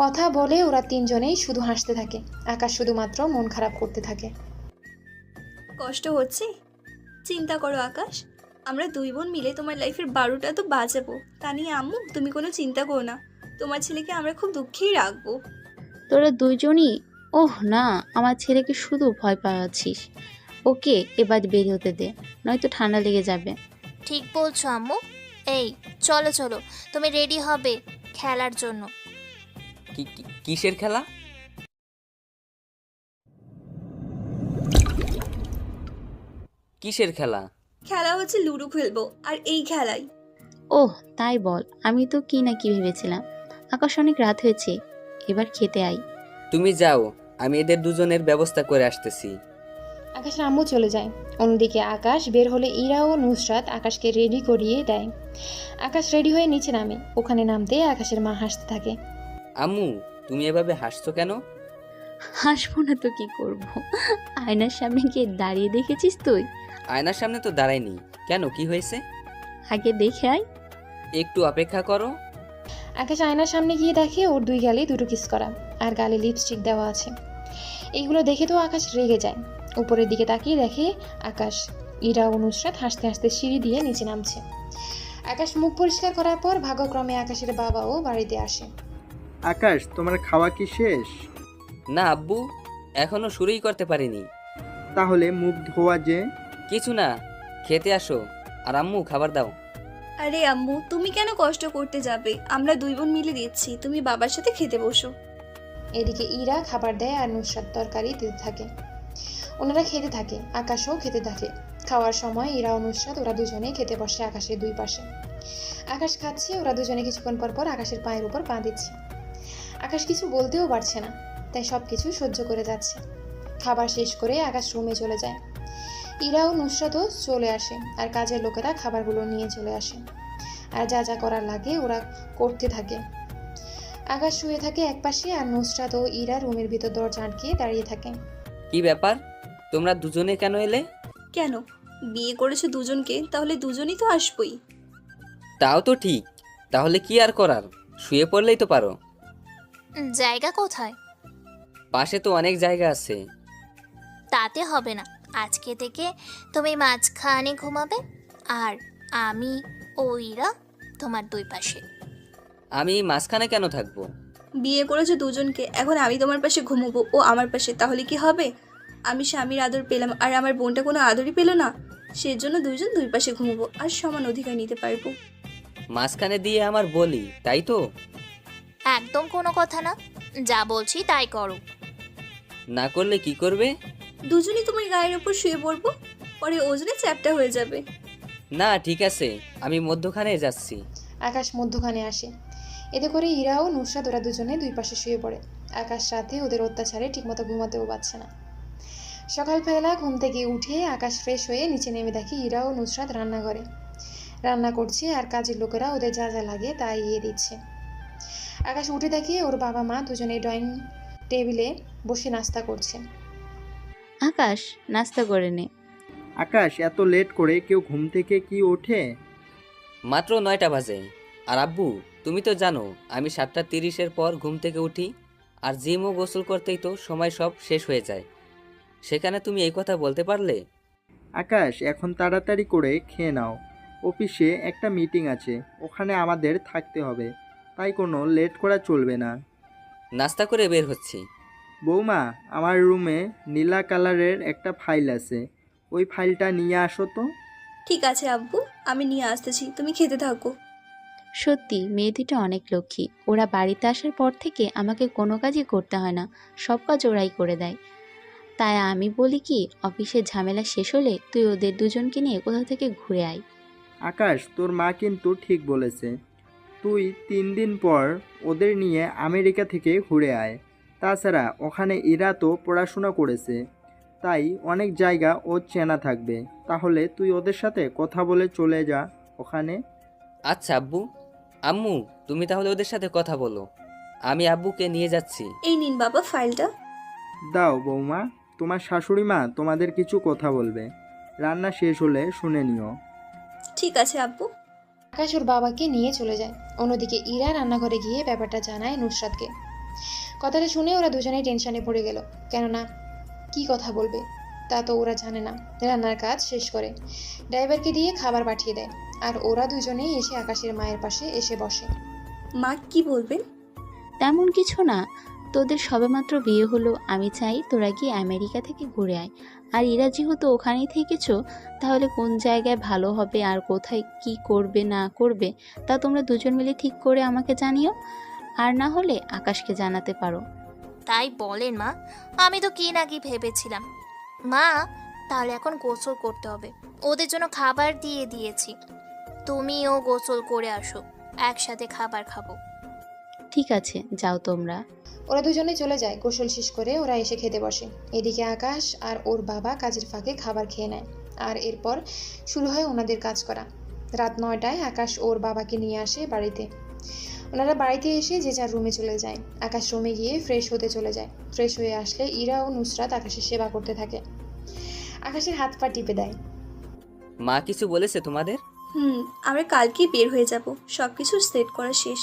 কথা বলে ওরা তিনজনেই শুধু হাসতে থাকে। আকাশ শুধুমাত্র মন খারাপ করতে থাকে। কষ্ট হচ্ছে? চিন্তা করো আকাশ, আমরা দুই বোন মিলে তোমার লাইফের 12টা তো বাজাবো। তা নিয়ে আম্মু তুমি কোনো চিন্তা করো না, তোমার ছেলেকে আমরা খুব দুঃখেই রাখবো। তোরা দুইজনই? ওহ না, আমার ছেলেকে শুধু ভয় পাওয়াচ্ছিস। ওকে এবার বের হতে দে, নয়তো ঠান্ডা লেগে যাবে। ঠিক বলছো আম্মু। এই চলো চলো, তুমি রেডি হবে খেলার জন্য। কিসের খেলা? কিসের খেলা? খেলা হচ্ছে লুডো খেলবো, আর এই খেলাই। ওহ তাই বল, আমি তো কি না কি ভেবেছিলাম। আকাশ, অনেক রাত হয়েছে, এবার খেতে আই। তুমি যাও, আমি এদের দুজনের ব্যবস্থা করে আসতেছি। আকাশের আম্মু চলে যায়। অন্যদিকে আকাশ বের হলে ইরা ও নুসরাত আকাশকে রেডি করিয়ে দেয়। আকাশ রেডি হয়ে নিচে নামে। ওখানে নামতে আকাশের মা হাসতে থাকে। আম্মু, তুমি এভাবে হাসছো কেন? হাসবো না তো কি করব? আয়নার সামনে গিয়ে দাঁড়িয়ে দেখেছিস তুই? আয়নার সামনে তো দাঁড়াইনি। কেন, কি হয়েছে? আগে দেখে আয়। একটু অপেক্ষা করো। আকাশ আয়নার সামনে গিয়ে দেখে ওর দুই গালে দুটো কিস করা, আর গালে লিপস্টিক দেওয়া আছে। এইগুলো দেখে তো আকাশ রেগে যায়। উপরের দিকে তাকিয়ে দেখে আকাশ, ইরা ও নুসরাত হাসতে হাসতে সিঁড়ি দিয়ে নিচে নামছে। আকাশ মুখ পরিষ্কার করার পর ভাগ্যক্রমে আকাশের বাবাও বাড়িতে আসে। আকাশ, তোমার খাওয়া কি শেষ? না আব্বু, এখনো শুরুই করতে পারিনি। তাহলে মুখ ধোয়া যে? কিছু না, খেতে আসো। আর আম্মু, খাবার দাও। আরে আম্মু, তুমি কেন কষ্ট করতে যাবে? আমরা দুই বোন মিলে দিচ্ছি, তুমি বাবার সাথে খেতে বসো। এদিকে ইরা খাবার দেয় আর নুসরাত তরকারি দিতে থাকে। ওনারা খেতে থাকে, আকাশও খেতে থাকে। খাওয়ার সময় ইরা ও নুসরাত ওরা দুজনেই খেতে বসে আকাশের দুই পাশে। আকাশ খাচ্ছে, ওরা দুজনে কিছুক্ষণ পর পর আকাশের পায়ের উপর পা দিচ্ছে। আকাশ কিছু বলতেও পারছে না, তাই সব কিছু সহ্য করে যাচ্ছে। খাবার শেষ করে আকাশ রুমে চলে যায়। ইরা ও নুসরাতও চলে আসে, আর কাজের লোকেরা খাবারগুলো নিয়ে চলে আসে। আর যা যা করার লাগে ওরা করতে থাকে। আকাশ শুয়ে থাকে একপাশে, আর নুসরাত ও ইরা রুমের ভিতর দরজা আটকে দাঁড়িয়ে থাকে। কি ব্যাপার, তোমরা দুজনে কেন এলে? কেন, বিয়ে করেছো দুজনকে, তাহলে দুজনই তো আসবই। তাও তো ঠিক, তাহলে কি আর করার? শুয়ে পড়লেই তো পারো। জায়গা কোথায়? পাশে তো অনেক জায়গা আছে। তাতে হবে না, আজকে থেকে তুমি মাঝখানে ঘুমাবে আর আমি ও ইরা তোমার দুই পাশে। আমি মাঝখানে কেন থাকবো? বিয়ে করেছো দুজনকে, এখন আমি তোমার পাশে ঘুমোবো, ও আমার পাশে, তাহলে কি হবে? আমি স্বামীর আদর পেলাম আর আমার বোনটা কোনো আদরই পেলো না, সেজন্য দুজন দুই পাশে ঘুমোবো আর সমান অধিকার নিতে পারবো। মাঝখানে দিয়ে আমার বলি, তাই তো? একদম কোনো কথা না, যা বলছি তাই করো। না করলে কি করবে? দুজনই তোমার গায়ের ওপর শুয়ে পড়বো, পরে ওজনে চ্যাপ্টা হয়ে যাবে। না ঠিক আছে, আমি মধ্যখানে যাচ্ছি। আকাশ মধ্যখানে আসে। এতে করে ইরা ও নুসরাত ওরা দুজনে দুই পাশে শুয়ে পড়ে। আকাশ রাতে ওদের অত্যাচারে ঠিকমতো ঘুমাতেও পারছে না। সকালবেলা ঘুম থেকে উঠে আকাশ ফ্রেশ হয়ে নিচে নেমে দেখে ইরা ও নুসরাত রান্নাঘরে রান্না করছে আর কাজের লোকেরা ওদের যা যা লাগে তাই ইয়ে দিচ্ছে। আকাশ উঠে দেখে ওর বাবা মা দুজনে ড্রয়িং টেবিলে বসে নাস্তা করছে। আকাশ, নাস্তা করে নে। আকাশ, এত লেট করে কেউ ঘুম থেকে কি ওঠে? মাত্র 9টা বাজে। আর আব্বু, তুমি তো জানো আমি 7:30-এর পর ঘুম থেকে উঠি, আর জিম ও গোসল করতেই তো সময় সব শেষ হয়ে যায়। সেখানে তুমি এই কথা বলতে পারলে? আকাশ, এখন তাড়াতাড়ি করে খেয়ে নাও, অফিসে একটা মিটিং আছে, ওখানে আমাদের থাকতে হবে, তাই কোনো লেট করা চলবে না। নাস্তা করে বের হচ্ছি। বৌমা, আমার রুমে নীলা কালারের একটা ফাইল আছে, ওই ফাইলটা নিয়ে আসো তো। ঠিক আছে আব্বু, আমি নিয়ে আসতেছি, তুমি খেতে থাকো। সত্যি মেয়ে দুটো অনেক লক্ষ্মী। ওরা বাড়িতে আসার পর থেকে আমাকে কোনো কাজই করতে হয় না, সব কাজ ওরাই করে দেয়। তাই আমি বলি কি, অফিসের ঝামেলা শেষ হলে তুই ওদের দুজনকে নিয়ে কোথাও থেকে ঘুরে আয়। আকাশ, তোর মা কিন্তু ঠিক বলেছে, তুই 3 দিন পর ওদের নিয়ে আমেরিকা থেকে ঘুরে আয়। তাছাড়া ওখানে ইরা তো পড়াশোনা করেছে, তাই অনেক জায়গা ও চেনা থাকবে। তাহলে তুই ওদের সাথে কথা বলে চলে যা ওখানে। আচ্ছা আব্বু। আম্মু, তুমি তাহলে ওদের সাথে কথা বলো, আমি আব্বুকে নিয়ে যাচ্ছি। এই নিন বাবা ফাইলটা। দাও বৌমা, তোমার শাশুড়ি মা তোমাদের কিছু কথা বলবে, রান্না শেষ হলে শুনে নিও। ঠিক আছে আব্বু। আকাশ ওর বাবাকে নিয়ে চলে যায়। অন্যদিকে ইরা রান্নাঘরে গিয়ে ব্যাপারটা জানায় নুসরাতকে। কথাটা শুনে ওরা দুজনেই টেনশনে পড়ে গেল, কেননা কি কথা বলবে তা তো ওরা জানে না। রান্নার কাজ শেষ করে ড্রাইভারকে দিয়ে খাবার পাঠিয়ে দেয়, আর ওরা দুজনেই এসে আকাশের মায়ের পাশে এসে বসে। মা কি বলবেন? তেমন কিছু না, তোদের সবেমাত্র বিয়ে হলো, আমি চাই তোরা গিয়ে আমেরিকা থেকে ঘুরে আয়। আর ইরা যেহেতু ওখানেই থেকেছো, তাহলে কোন জায়গায় ভালো হবে আর কোথায় কি করবে না করবে তা তোমরা দুজন মিলে ঠিক করে আমাকে জানিও, আর না হলে আকাশকে জানাতে পারো। তাই বলেন মা, আমি তো কি না কি ভেবেছিলাম। মা, তাহলে এখন গোসল করতে হবে, ওদের জন্য খাবার দিয়ে দিয়েছি, তুমিও গোসল করে আসো, একসাথে খাবার খাবো। ঠিক আছে, যাও তোমরা। ওরা দুজনে চলে যায়। গোসল শেষ করে ওরা এসে খেতে বসে। এদিকে আকাশ আর ওর বাবা কাজের ফাঁকে খাবার খেয়ে নেয়, আর এরপর শুরু হয় ওনাদের কাজ করা। রাত 9টায় আকাশ ওর বাবাকে নিয়ে আসে বাড়িতে। ওনারা বাড়িতে এসে যে যার রুমে চলে যায়। আকাশ রুমে গিয়ে ফ্রেশ হতে চলে যায়। ফ্রেশ হয়ে আসলে ইরা ও নুসরাত আকাশের সেবা করতে থাকে। আকাশের হাত পা টিপে দেয়। মা কিছু বলেছে তোমাদের? আমরা কালকেই বের হয়ে যাব, সব কিছু সেট করা শেষ।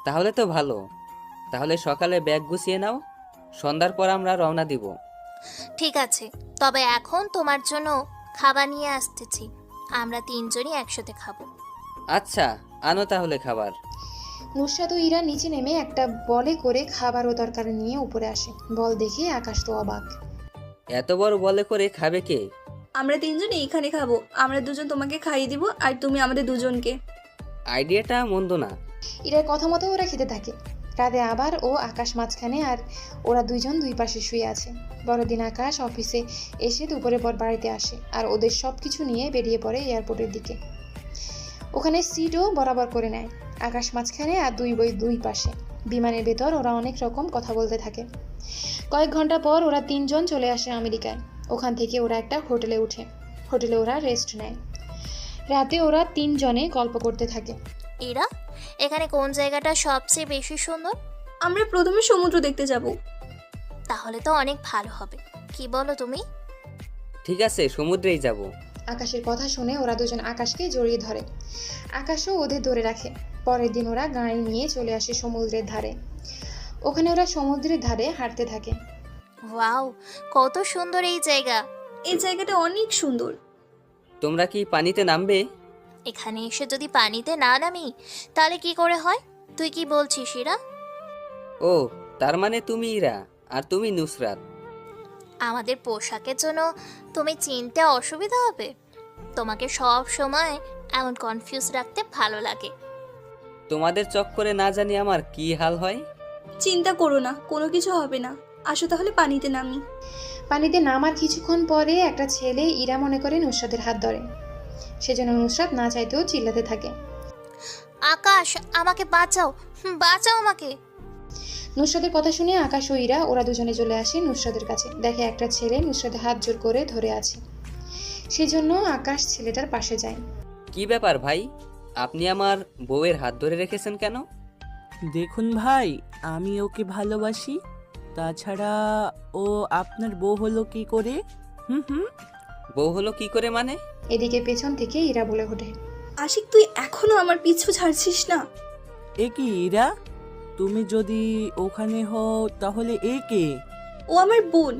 তাহলে তো ভালো। তাহলে সকালে ব্যাগ গুছিয়ে নাও, সন্ধ্যার পর আমরা রওনা দিব। ঠিক আছে, তবে এখন তোমার জন্য খাবার নিয়ে আসতেছি, আমরা তিনজনই একসাথে খাবো। আচ্ছা, আনো তাহলে খাবার। নুসরাত ও ইরা নিচে নেমে একটা বলে করে খাবার ও তরকারি নিয়ে উপরে আসে। বল দেখে আকাশ তো অবাক। এত বড় বলে করে খাবে কে? আমরা তিনজন এইখানে খাবো, আমরা দুজন তোমাকে খাইয়ে দিব আর তুমি আমাদের দুজনকে। আইডিয়াটা মন্দ না। ইরার কথা মতো ওরা খেতে থাকে। রাতে আবার ও আকাশ মাঝখানে আর ওরা দুইজন দুই পাশে শুয়ে আছে। বড়দিন আকাশ অফিসে এসে দুপুরের পর বাড়িতে আসে, আর ওদের সব কিছু নিয়ে বেরিয়ে পড়ে এয়ারপোর্টের দিকে। ওখানে সিটও বরাবর করে নেয়, আকাশ মাঝখানে আর দুই পাশে। বিমানের ভেতর ওরা অনেক রকম কথা বলতে থাকে। কয়েক ঘন্টা পর ওরা তিনজন চলে আসে আমেরিকায়। ওখান থেকে ওরা একটা হোটেলে উঠে। হোটেলে ওরা রেস্ট নেয়। রাতে ওরা তিনজনে গল্প করতে থাকে। এরা এখানে কোন জায়গাটা সবচেয়ে বেশি সুন্দর? আমরা প্রথমে সমুদ্র দেখতে যাব। তাহলে তো অনেক ভালো হবে, কি বলো তুমি? ঠিক আছে, সমুদ্রেই যাব। আকাশের কথা শুনে ওরা দুজন আকাশকে জড়িয়ে ধরে। আকাশও ওদের ধরে রাখে। পরের দিন ওরা গাড়ি নিয়ে চলে আসে সমুদ্রের ধারে। ওখানে ওরা সমুদ্রের ধারে হাঁটতে থাকে। ওয়াও, কত সুন্দর এই জায়গা। এই জায়গাটা অনেক সুন্দর। তোমরা কি পানিতে নামবে? এখানে এসে যদি পানিতে না নামি তাহলে কি করে হয়? তুই কি বলছিস ইরা? ও, তার মানে তুমি ইরা আর তুমি নুসরাত। আমাদের পোশাকের জন্য তুমি চিনতে অসুবিধা হবে? তোমাকে সব সময় এমন কনফিউজ রাখতে ভালো লাগে। তোমাদের চক্করে না জানি আমার কি হাল হয়। চিন্তা করো না, কোনো কিছু হবে না। আসো তাহলে পানিতে নামি। পানিতে নামার কিছুক্ষণ পরে একটা ছেলে ইরা মনে করে নুসরাতের হাত ধরে। সেজন্য নুসরাত না চাইতেও চিল্লাতে থাকে, আকাশ আমাকে বাঁচাও, বাঁচাও আমাকে। নুসরাতের কথা শুনে আকাশ ও ইরা ওরা দুজনে চলে আসে নুসরাতের কাছে। দেখে একটা ছেলে নুসরাতের হাত জোর করে ধরে আছে। সেজন্য আকাশ ছেলেটার পাশে যায়। কি ব্যাপার ভাই, আপনি আমার বউয়ের হাত ধরে রেখেছেন কেন? দেখুন ভাই, আমি ওকে ভালোবাসি। তাছাড়া ও আপনার বউ হলো কি করে? বউ হলো কি করে মানে? এদিকে পেছন থেকে ইরা বলে ওঠে, আশিক তুই এখনো আমার পিছু ছাড়ছিস না? এ কি ইরা, তুমি যদি ওখানে হও তাহলে এ কে? ও আমার বোন।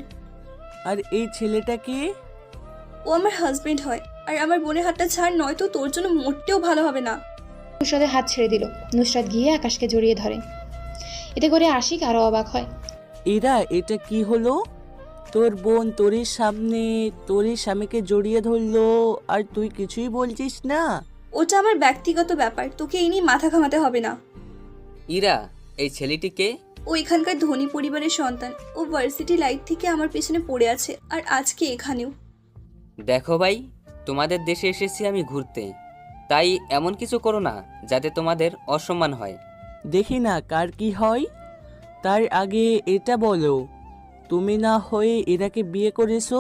আর এই ছেলেটা কে? ও আমার হাজবেন্ড হয়। আর আমার বোনের হাতটা ছাড়, নয়তো তোর জন্য মোটেও ভালো হবে না। নুসরাতের হাত ছেড়ে দিল। নুসরাত গিয়ে আকাশকে জড়িয়ে ধরে। এতে করে আশিক আরো অবাক হয়। ইরা, এটা কি হলো? তোর বোন তোরের সামনে তোরের স্বামীকে জড়িয়ে ধরলো আর তুই কিছুই বলছিস না? ওটা আমার ব্যক্তিগত ব্যাপার, তোকে এই নিয়ে মাথা ঘামাতে হবে না। ইরা, এই ছেলেটি কে? ও এখানকার ধনী পরিবারের সন্তান। ও ভার্সিটি লাইফ থেকে আমার পেছনে পড়ে আছে, আর আজকে এখানেও। দেখো ভাই, তোমাদের দেশে এসেছি আমি ঘুরতে, তাই এমন কিছু করো না যাতে তোমাদের অসম্মান হয়। দেখি না কার কি হয়। তার আগে এটা বলো, তুমি না হয়ে এরাকে বিয়ে করেছো,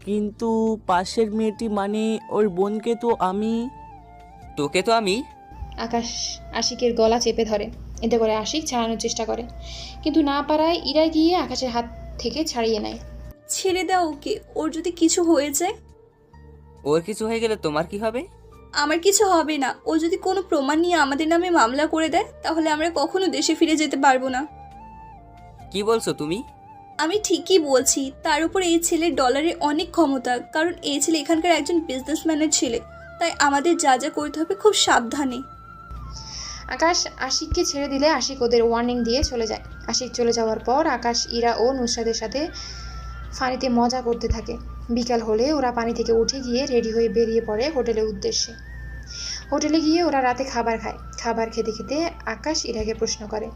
কিন্তু পাশের মেয়েটি মানে ওর বোনকে তো আমি। তোকে তো আমি। আকাশ আশিকের গলা চেপে ধরে। এতে করে আশিক ছাড়ানোর চেষ্টা করে, কিন্তু না পারায় ইরা গিয়ে আকাশের হাত থেকে ছাড়িয়ে নেয়। ছেড়ে দাও ওকে, ওর যদি কিছু হয়ে যায়। ওর কিছু হয়ে গেলে তোমার কি হবে? আমার কিছু হবে না। ও যদি কোনো প্রমাণ নিয়ে আমাদের নামে মামলা করে দেয় তাহলে আমরা কখনো দেশে ফিরে যেতে পারবো না। কি বলছো তুমি? আমি ঠিকই বলছি। তার উপর এই ছেলের ডলারের অনেক ক্ষমতা, কারণ এই ছেলে এখানকার একজন বিজনেসম্যানের ছেলে। তাই আমাদের যা যা করতে হবে খুব সাবধানে। আকাশ আশিককে ছেড়ে দিলে আশিক ওদের ওয়ার্নিং দিয়ে চলে যায়। আশিক চলে যাওয়ার পর আকাশ ইরা ও নুসরাতের সাথে পানিতে মজা করতে থাকে। বিকাল হলে ওরা পানি থেকে উঠে গিয়ে রেডি হয়ে বেরিয়ে পড়ে হোটেলের উদ্দেশ্যে। হোটেলে গিয়ে ওরা রাতে খাবার খায়। খাবার খেতে খেতে আকাশ ইরাকে প্রশ্ন করে,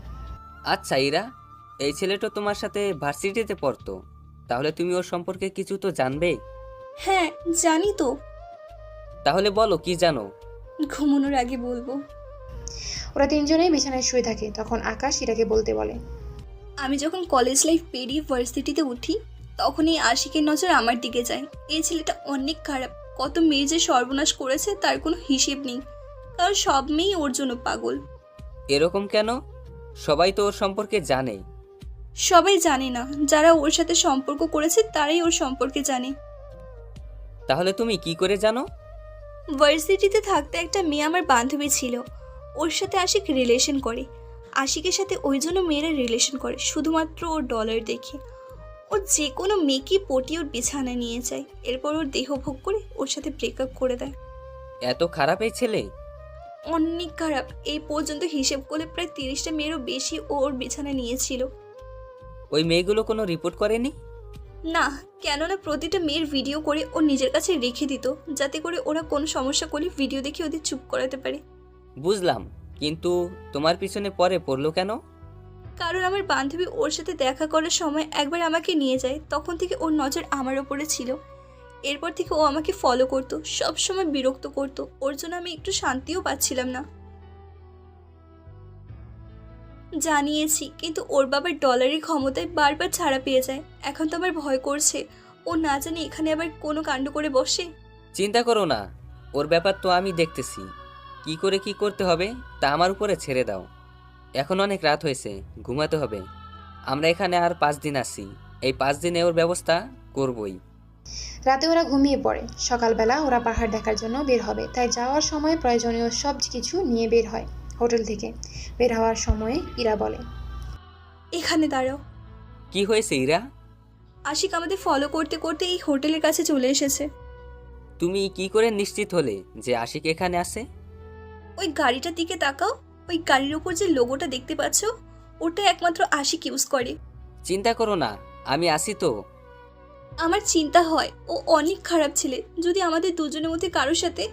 আচ্ছা ইরা, এই ছেলেটা তোমার সাথে ভার্সিটিতে পড়তো, তাহলে তুমি ওর সম্পর্কে কিছু তো জানবে? হ্যাঁ জানি তো। তাহলে বলো কি জানো। ঘুমানোর আগে বলবো। ওরা তিনজনেই বিছানায় শুয়ে থাকে। তখন আকাশ ইরাকে বলতে বলে, আমি যখন কলেজ লাইফ পেরিয়ে ভার্সিটিতে উঠি তখন এই আশিকের নজর আমার দিকে যায়। এই ছেলেটা অনেক খারাপ। কত মেয়ে যে সর্বনাশ করেছে তার কোনো হিসেব নেই, কারণ সব মেয়েই ওর জন্য পাগল। এরকম কেন? সবাই তো ওর সম্পর্কে জানে। সবাই জানে না, যারা ওর সাথে সম্পর্ক করেছে তারাই ওর সম্পর্কে জানে। তাহলে তুমি কি করে জানো? ভার্সিটিতে থাকতে একটা মেয়ে আমার বান্ধবী ছিল, ওর সাথে আশিক রিলেশন করে। আশিকের সাথে ওই জন্য মেয়েরা রিলেশন করে শুধুমাত্র ওর ডলার দেখে। ও যে কোনো মেয়েকে পটিয়ে ওর বিছানায় নিয়ে যায়, এরপর ওর দেহ ভোগ করে ওর সাথে ব্রেকআপ করে দেয়। এত খারাপ এই ছেলে? অনেক খারাপ। এই পর্যন্ত হিসেব করলে প্রায় 30টা মেয়েরও বেশি ওর বিছানায় নিয়েছিল। ওই মেয়েগুলো কোনো রিপোর্ট করেনি? না, কেননা প্রতিটা মেয়ের ভিডিও করে ও নিজের কাছে রেখে দিত, যাতে করে ওরা কোনো সমস্যা করলে ভিডিও দেখে ওদের চুপ করাতে পারে। বুঝলাম, কিন্তু তোমার পিছনে পরে পড়লো কেন? কারণ আমার বান্ধবী ওর সাথে দেখা করার সময় একবার আমাকে নিয়ে যায়, তখন থেকে ওর নজর আমার ওপরে ছিল। এরপর থেকে ও আমাকে ফলো করতো, সব সময় বিরক্ত করতো। ওর জন্য আমি একটু শান্তিও পাচ্ছিলাম না। জানিয়েছি, কিন্তু ওর বাবার ডলারের ক্ষমতায় বারবার ছাড়া পেয়ে যায়। এখন তো আমার ভয় করছে, ও না জানি এখানে আবার কোনো কাণ্ড করে বসে। চিন্তা করো না, ওর ব্যাপার তো আমি দেখতেছি। কি করে কি করতে হবে তা আমার উপরে ছেড়ে দাও। এখন অনেক রাত হয়েছে, ঘুমাতে হবে। আমরা এখানে আর 5 দিন আছি, এই 5 দিনে ওর ব্যবস্থা করবই। রাতে ওরা ঘুমিয়ে পড়ে। সকালবেলা ওরা পাহাড় দেখার জন্য বের হবে, তাই যাওয়ার সময় প্রয়োজনীয় সব কিছু নিয়ে বের হয়। হোটেল থেকে বের হওয়ার সময় ইরা বলে, এখানে দাঁড়াও। কি হয়েছে ইরা? আশিক আমাদের ফলো করতে করতে এই হোটেলের কাছে চলে এসেছে। তুমি কি করে নিশ্চিত হলে যে আশিক এখানে আছে? ওই গাড়িটার দিকে তাকাও, ওই গাড়ির ওপর যে লোগোটা দেখতে পাচ্ছ, ওটা একমাত্র আশিক ইউজ করে। চিন্তা করো না, আমি আসি তো। আমার চিন্তা হয় ও অনেক খারাপ ছেলে, যদি আমাদের দুজনের মধ্যে কারোর সাথে।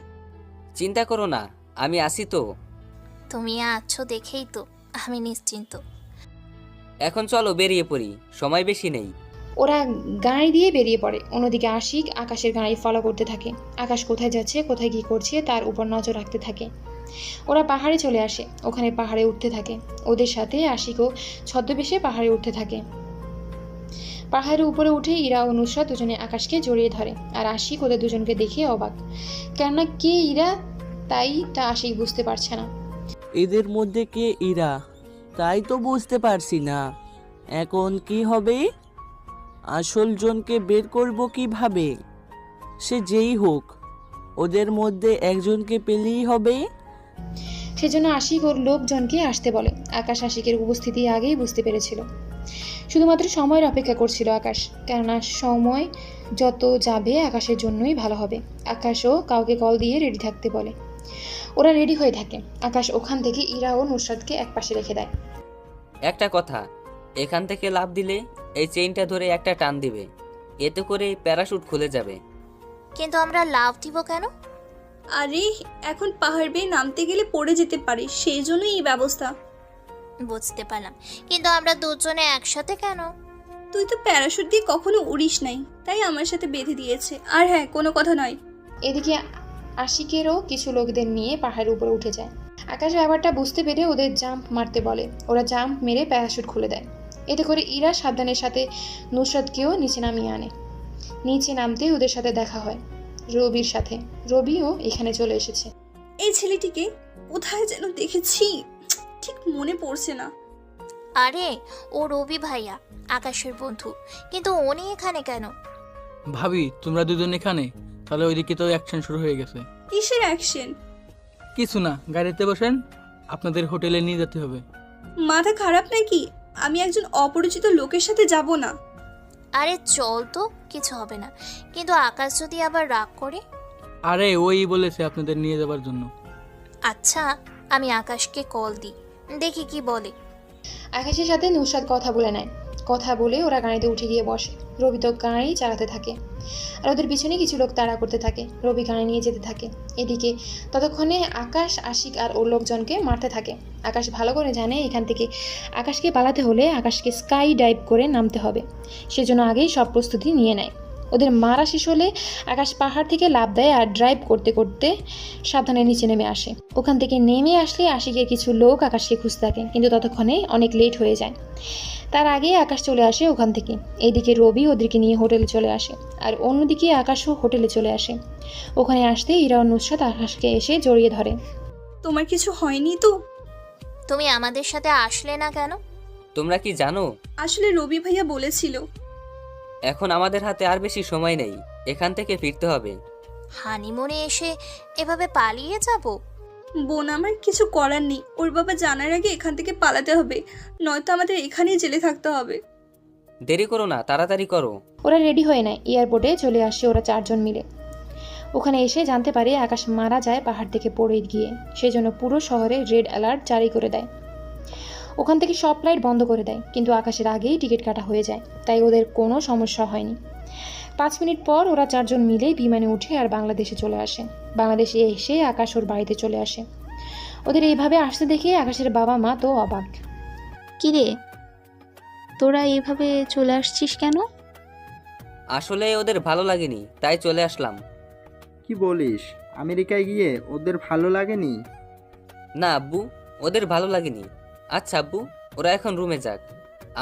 চিন্তা করো না, আমি আসি তো। তুমি আছো দেখেই তো আমি নিশ্চিন্ত। এখন চলো বেরিয়ে পড়ি, সময় বেশি নেই। ওরা গাড়ি দিয়ে বেরিয়ে পড়ে। অন্যদিকে আশিক আকাশের গাড়ি ফলো করতে থাকে। আকাশ কোথায় যাচ্ছে, কোথায় কী করছে তার উপর নজর রাখতে থাকে। ওরা পাহাড়ে চলে আসে, ওখানে পাহাড়ে উঠতে থাকে। ওদের সাথে আশিকও ছদ্মবেশে পাহাড়ে উঠতে থাকে। পাহাড়ের উপরে উঠে ইরা ও নুসরাত দুজনে আকাশকে জড়িয়ে ধরে, আর আশিক ওদের দুজনকে দেখে অবাক, কেননা কে ইরা তাই তা আশিক বুঝতে পারছে না। এদের মধ্যে কে ইরা তাই তো বুঝতে পারছি না। এখন কি হবে? আসল জনকে বের করব কিভাবে? সে যেই হোক, ওদের মধ্যে একজনকে পেলেই হবে। সেজন্য আশিক ওর লোকজনকে আসতে বলে। আকাশ আশিকের উপস্থিতি আগেই বুঝতে পেরেছিল, শুধুমাত্র সময়ের অপেক্ষা করছিল আকাশ, কেননা সময় যত যাবে আকাশের জন্যই ভালো হবে। আকাশও কাউকে কল দিয়ে রেডি থাকতে বলে। ওরা রেডি হয়ে থাকে। আকাশ ওখান থেকে ইরা ও নুসরাতকে একপাশে রেখে দেয়। একটা কথা, এখান থেকে লাফ দিলে এই চেইনটা ধরে একটা টান দিবে, এতে করে প্যারাশুট খুলে যাবে। কিন্তু আমরা লাভ দিব কেন? আরে এখন পাহাড় বেয়ে নামতে গেলে পড়ে যেতে পারি, সেই জন্যই এই ব্যবস্থা। বুঝতে পারলাম, কিন্তু আমরা দুজনে একসাথে কেন? তুই তো প্যারাশুট দিয়ে কখনো উড়িস নাই, তাই আমার সাথে বেঁধে দিয়েছে। আর হ্যাঁ, কোনো কথা নয়। এদিকে আশিকেরও কিছু লোকদের নিয়ে পাহাড়ের উপরে উঠে যায়। আকাশ ব্যাপারটা বুঝতে পেরে ওদের জাম্প মারতে বলে। ওরা জাম্প মেরে প্যারাশুট খুলে দেয়। এতে করে ইরা সাবধানের সাথে নুসরাতকেও নিচে নামিয়ে আনে। নিচে নামতে ওদের সাথে দেখা হয় রবির সাথে। রবিও এখানে চলে এসেছে। এই ছেলেটিকে কোথায় যেন দেখেছি, ঠিক মনে পড়ছে না। আরে ও রবি ভাইয়া, আকাশের বন্ধু, কিন্তু উনি এখানে কেন? ভাবি তোমরা দুজন এখানে, তাহলে ওইদিকে তো অ্যাকশন শুরু হয়ে গেছে। কিসের অ্যাকশন? কিছু না, গাড়িতে বসেন, আপনাদের হোটেলে নিয়ে যেতে হবে। মাথা খারাপ নাকি? আমি একজন অপরিচিত লোকের সাথে যাব না। আরে চল তো, কিছু হবে না। কিন্তু আকাশ যদি আবার রাগ করে? আরে ওই বলেছে আপনাদের নিয়ে যাবার জন্য। আচ্ছা, আমি আকাশকে কল দিই, দেখি কি বলে। আকাশের সাথে নুসরাত কথা বলে নেয়। কথা বলে ওরা গাড়িতে উঠে গিয়ে বসে। রবি তো গাড়ি চালাতে থাকে, আর ওদের পিছনে কিছু লোক তাড়া করতে থাকে। রবি গাড়ি নিয়ে যেতে থাকে। এদিকে ততক্ষণে আকাশ আশিক আর ওর লোকজনকে মারতে থাকে। আকাশ ভালো করে জানে এখান থেকে আকাশকে পালাতে হলে আকাশকে স্কাই ডাইভ করে নামতে হবে, সেজন্য আগেই সব প্রস্তুতি নিয়ে নেয়। ওদের মারা শেষ হলে আকাশ পাহাড় থেকে লাফ দেয় আর ড্রাইভ করতে করতে সাবধানে নিচে নেমে আসে। ওখান থেকে নেমে আসলে আশিকের কিছু লোক আকাশকে খুঁজতে থাকে, কিন্তু ততক্ষণে অনেক লেট হয়ে যায়। তার আগে আকাশ চলে আসে ওখান থেকে। এইদিকে রবি ওদেরকে নিয়ে হোটেলে চলে আসে, আর অন্যদিকে আকাশও হোটেলে চলে আসে। ওখানে আসতে ইরা ও নুসরাত আকাশকে এসে জড়িয়ে ধরে। তোমার কিছু হয়নি তো? তুমি আমাদের সাথে আসলে না কেন? তোমরা কি জানো, আসলে রবি ভাইয়া বলেছিল এখন আমাদের হাতে আর বেশি সময় নেই, এখান থেকে ফিরতে হবে। হানিমুনে এসে এভাবে পালিয়ে যাব? বোন, আমার কিছু করার নেই। ওর বাবা জানার আগে এখান থেকে পালাতে হবে, নয়তো আমাদের এখানেই জেলে থাকতে হবে। দেরি করো না, তাড়াতাড়ি করো। ওরা রেডি হয়ে নেয়। এয়ারপোর্টে চলে আসে ওরা চারজন মিলে। ওখানে এসে জানতে পারে আকাশ মারা যায় পাহাড় থেকে পড়ে গিয়ে। সেজন্য পুরো শহরে রেড অ্যালার্ট জারি করে দেয়। ওখান থেকে সব ফ্লাইট বন্ধ করে দেয়, কিন্তু আকাশের আগেই টিকিট কাটা হয়ে যায়, তাই ওদের কোনো সমস্যা হয়নি। 5 মিনিট পর ওরা চারজন মিলে বিমানে উঠে আর বাংলাদেশে চলে আসে। বাংলাদেশে এসে আকাশ ওর বাড়িতে চলে আসে। ওদের এইভাবে আসতে দেখে আকাশের বাবা মা তো অবাক। কিরে, তোরা এইভাবে চলে আসছিস কেন? আসলে ওদের ভালো লাগেনি, তাই চলে আসলাম। কি বলিস, আমেরিকায় গিয়ে ওদের ভালো লাগেনি? না আব্বু, ওদের ভালো লাগেনি। আচ্ছা আব্বু, ওরা এখন রুমে যাক,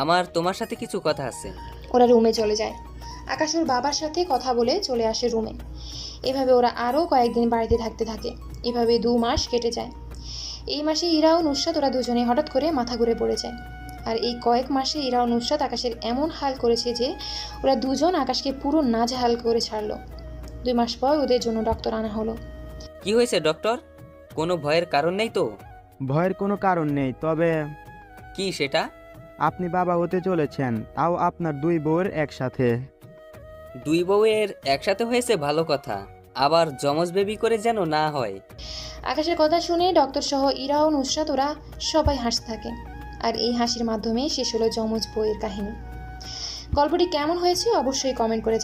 আমার তোমার সাথে কিছু কথা আছে। ওরা রুমে চলে যায়। আকাশ ওর বাবার সাথে কথা বলে চলে আসে রুমে। এভাবে ওরা আরও কয়েকদিন বাড়িতে থাকতে থাকে। এভাবে 2 মাস কেটে যায়। এই মাসে ইরা ও নুসরাত ওরা দুজনে হঠাৎ করে মাথা ঘুরে পড়ে যায়। আর এই কয়েক মাসে ইরা ও নুসরাত আকাশের এমন হাল করেছে যে ওরা দুজন আকাশকে পুরো নাজেহাল করে ছাড়লো। 2 মাস পর ওদের জন্য ডক্টর আনা হলো। কি হয়েছে ডক্টর? কোনো ভয়ের কারণ নেই তো? ভয়ের কোনো কারণ নেই, তবে কি সেটা? আপনি বাবা হতে চলেছেন, তাও আপনার 2 বউয়ের একসাথে। 2 বউয়ের একসাথে হয়েছে ভালো কথা, আবার যমজ বেবি করে যেন না হয়। আকাশের কথা শুনে ডক্টর সহ ইরা ও নুসরাত ওরা সবাই হাসতে থাকে। আর এই হাসির মাধ্যমে শেষ হলো যমজ বইয়ের কাহিনী। গল্পটি কেমন হয়েছে অবশ্যই কমেন্ট করে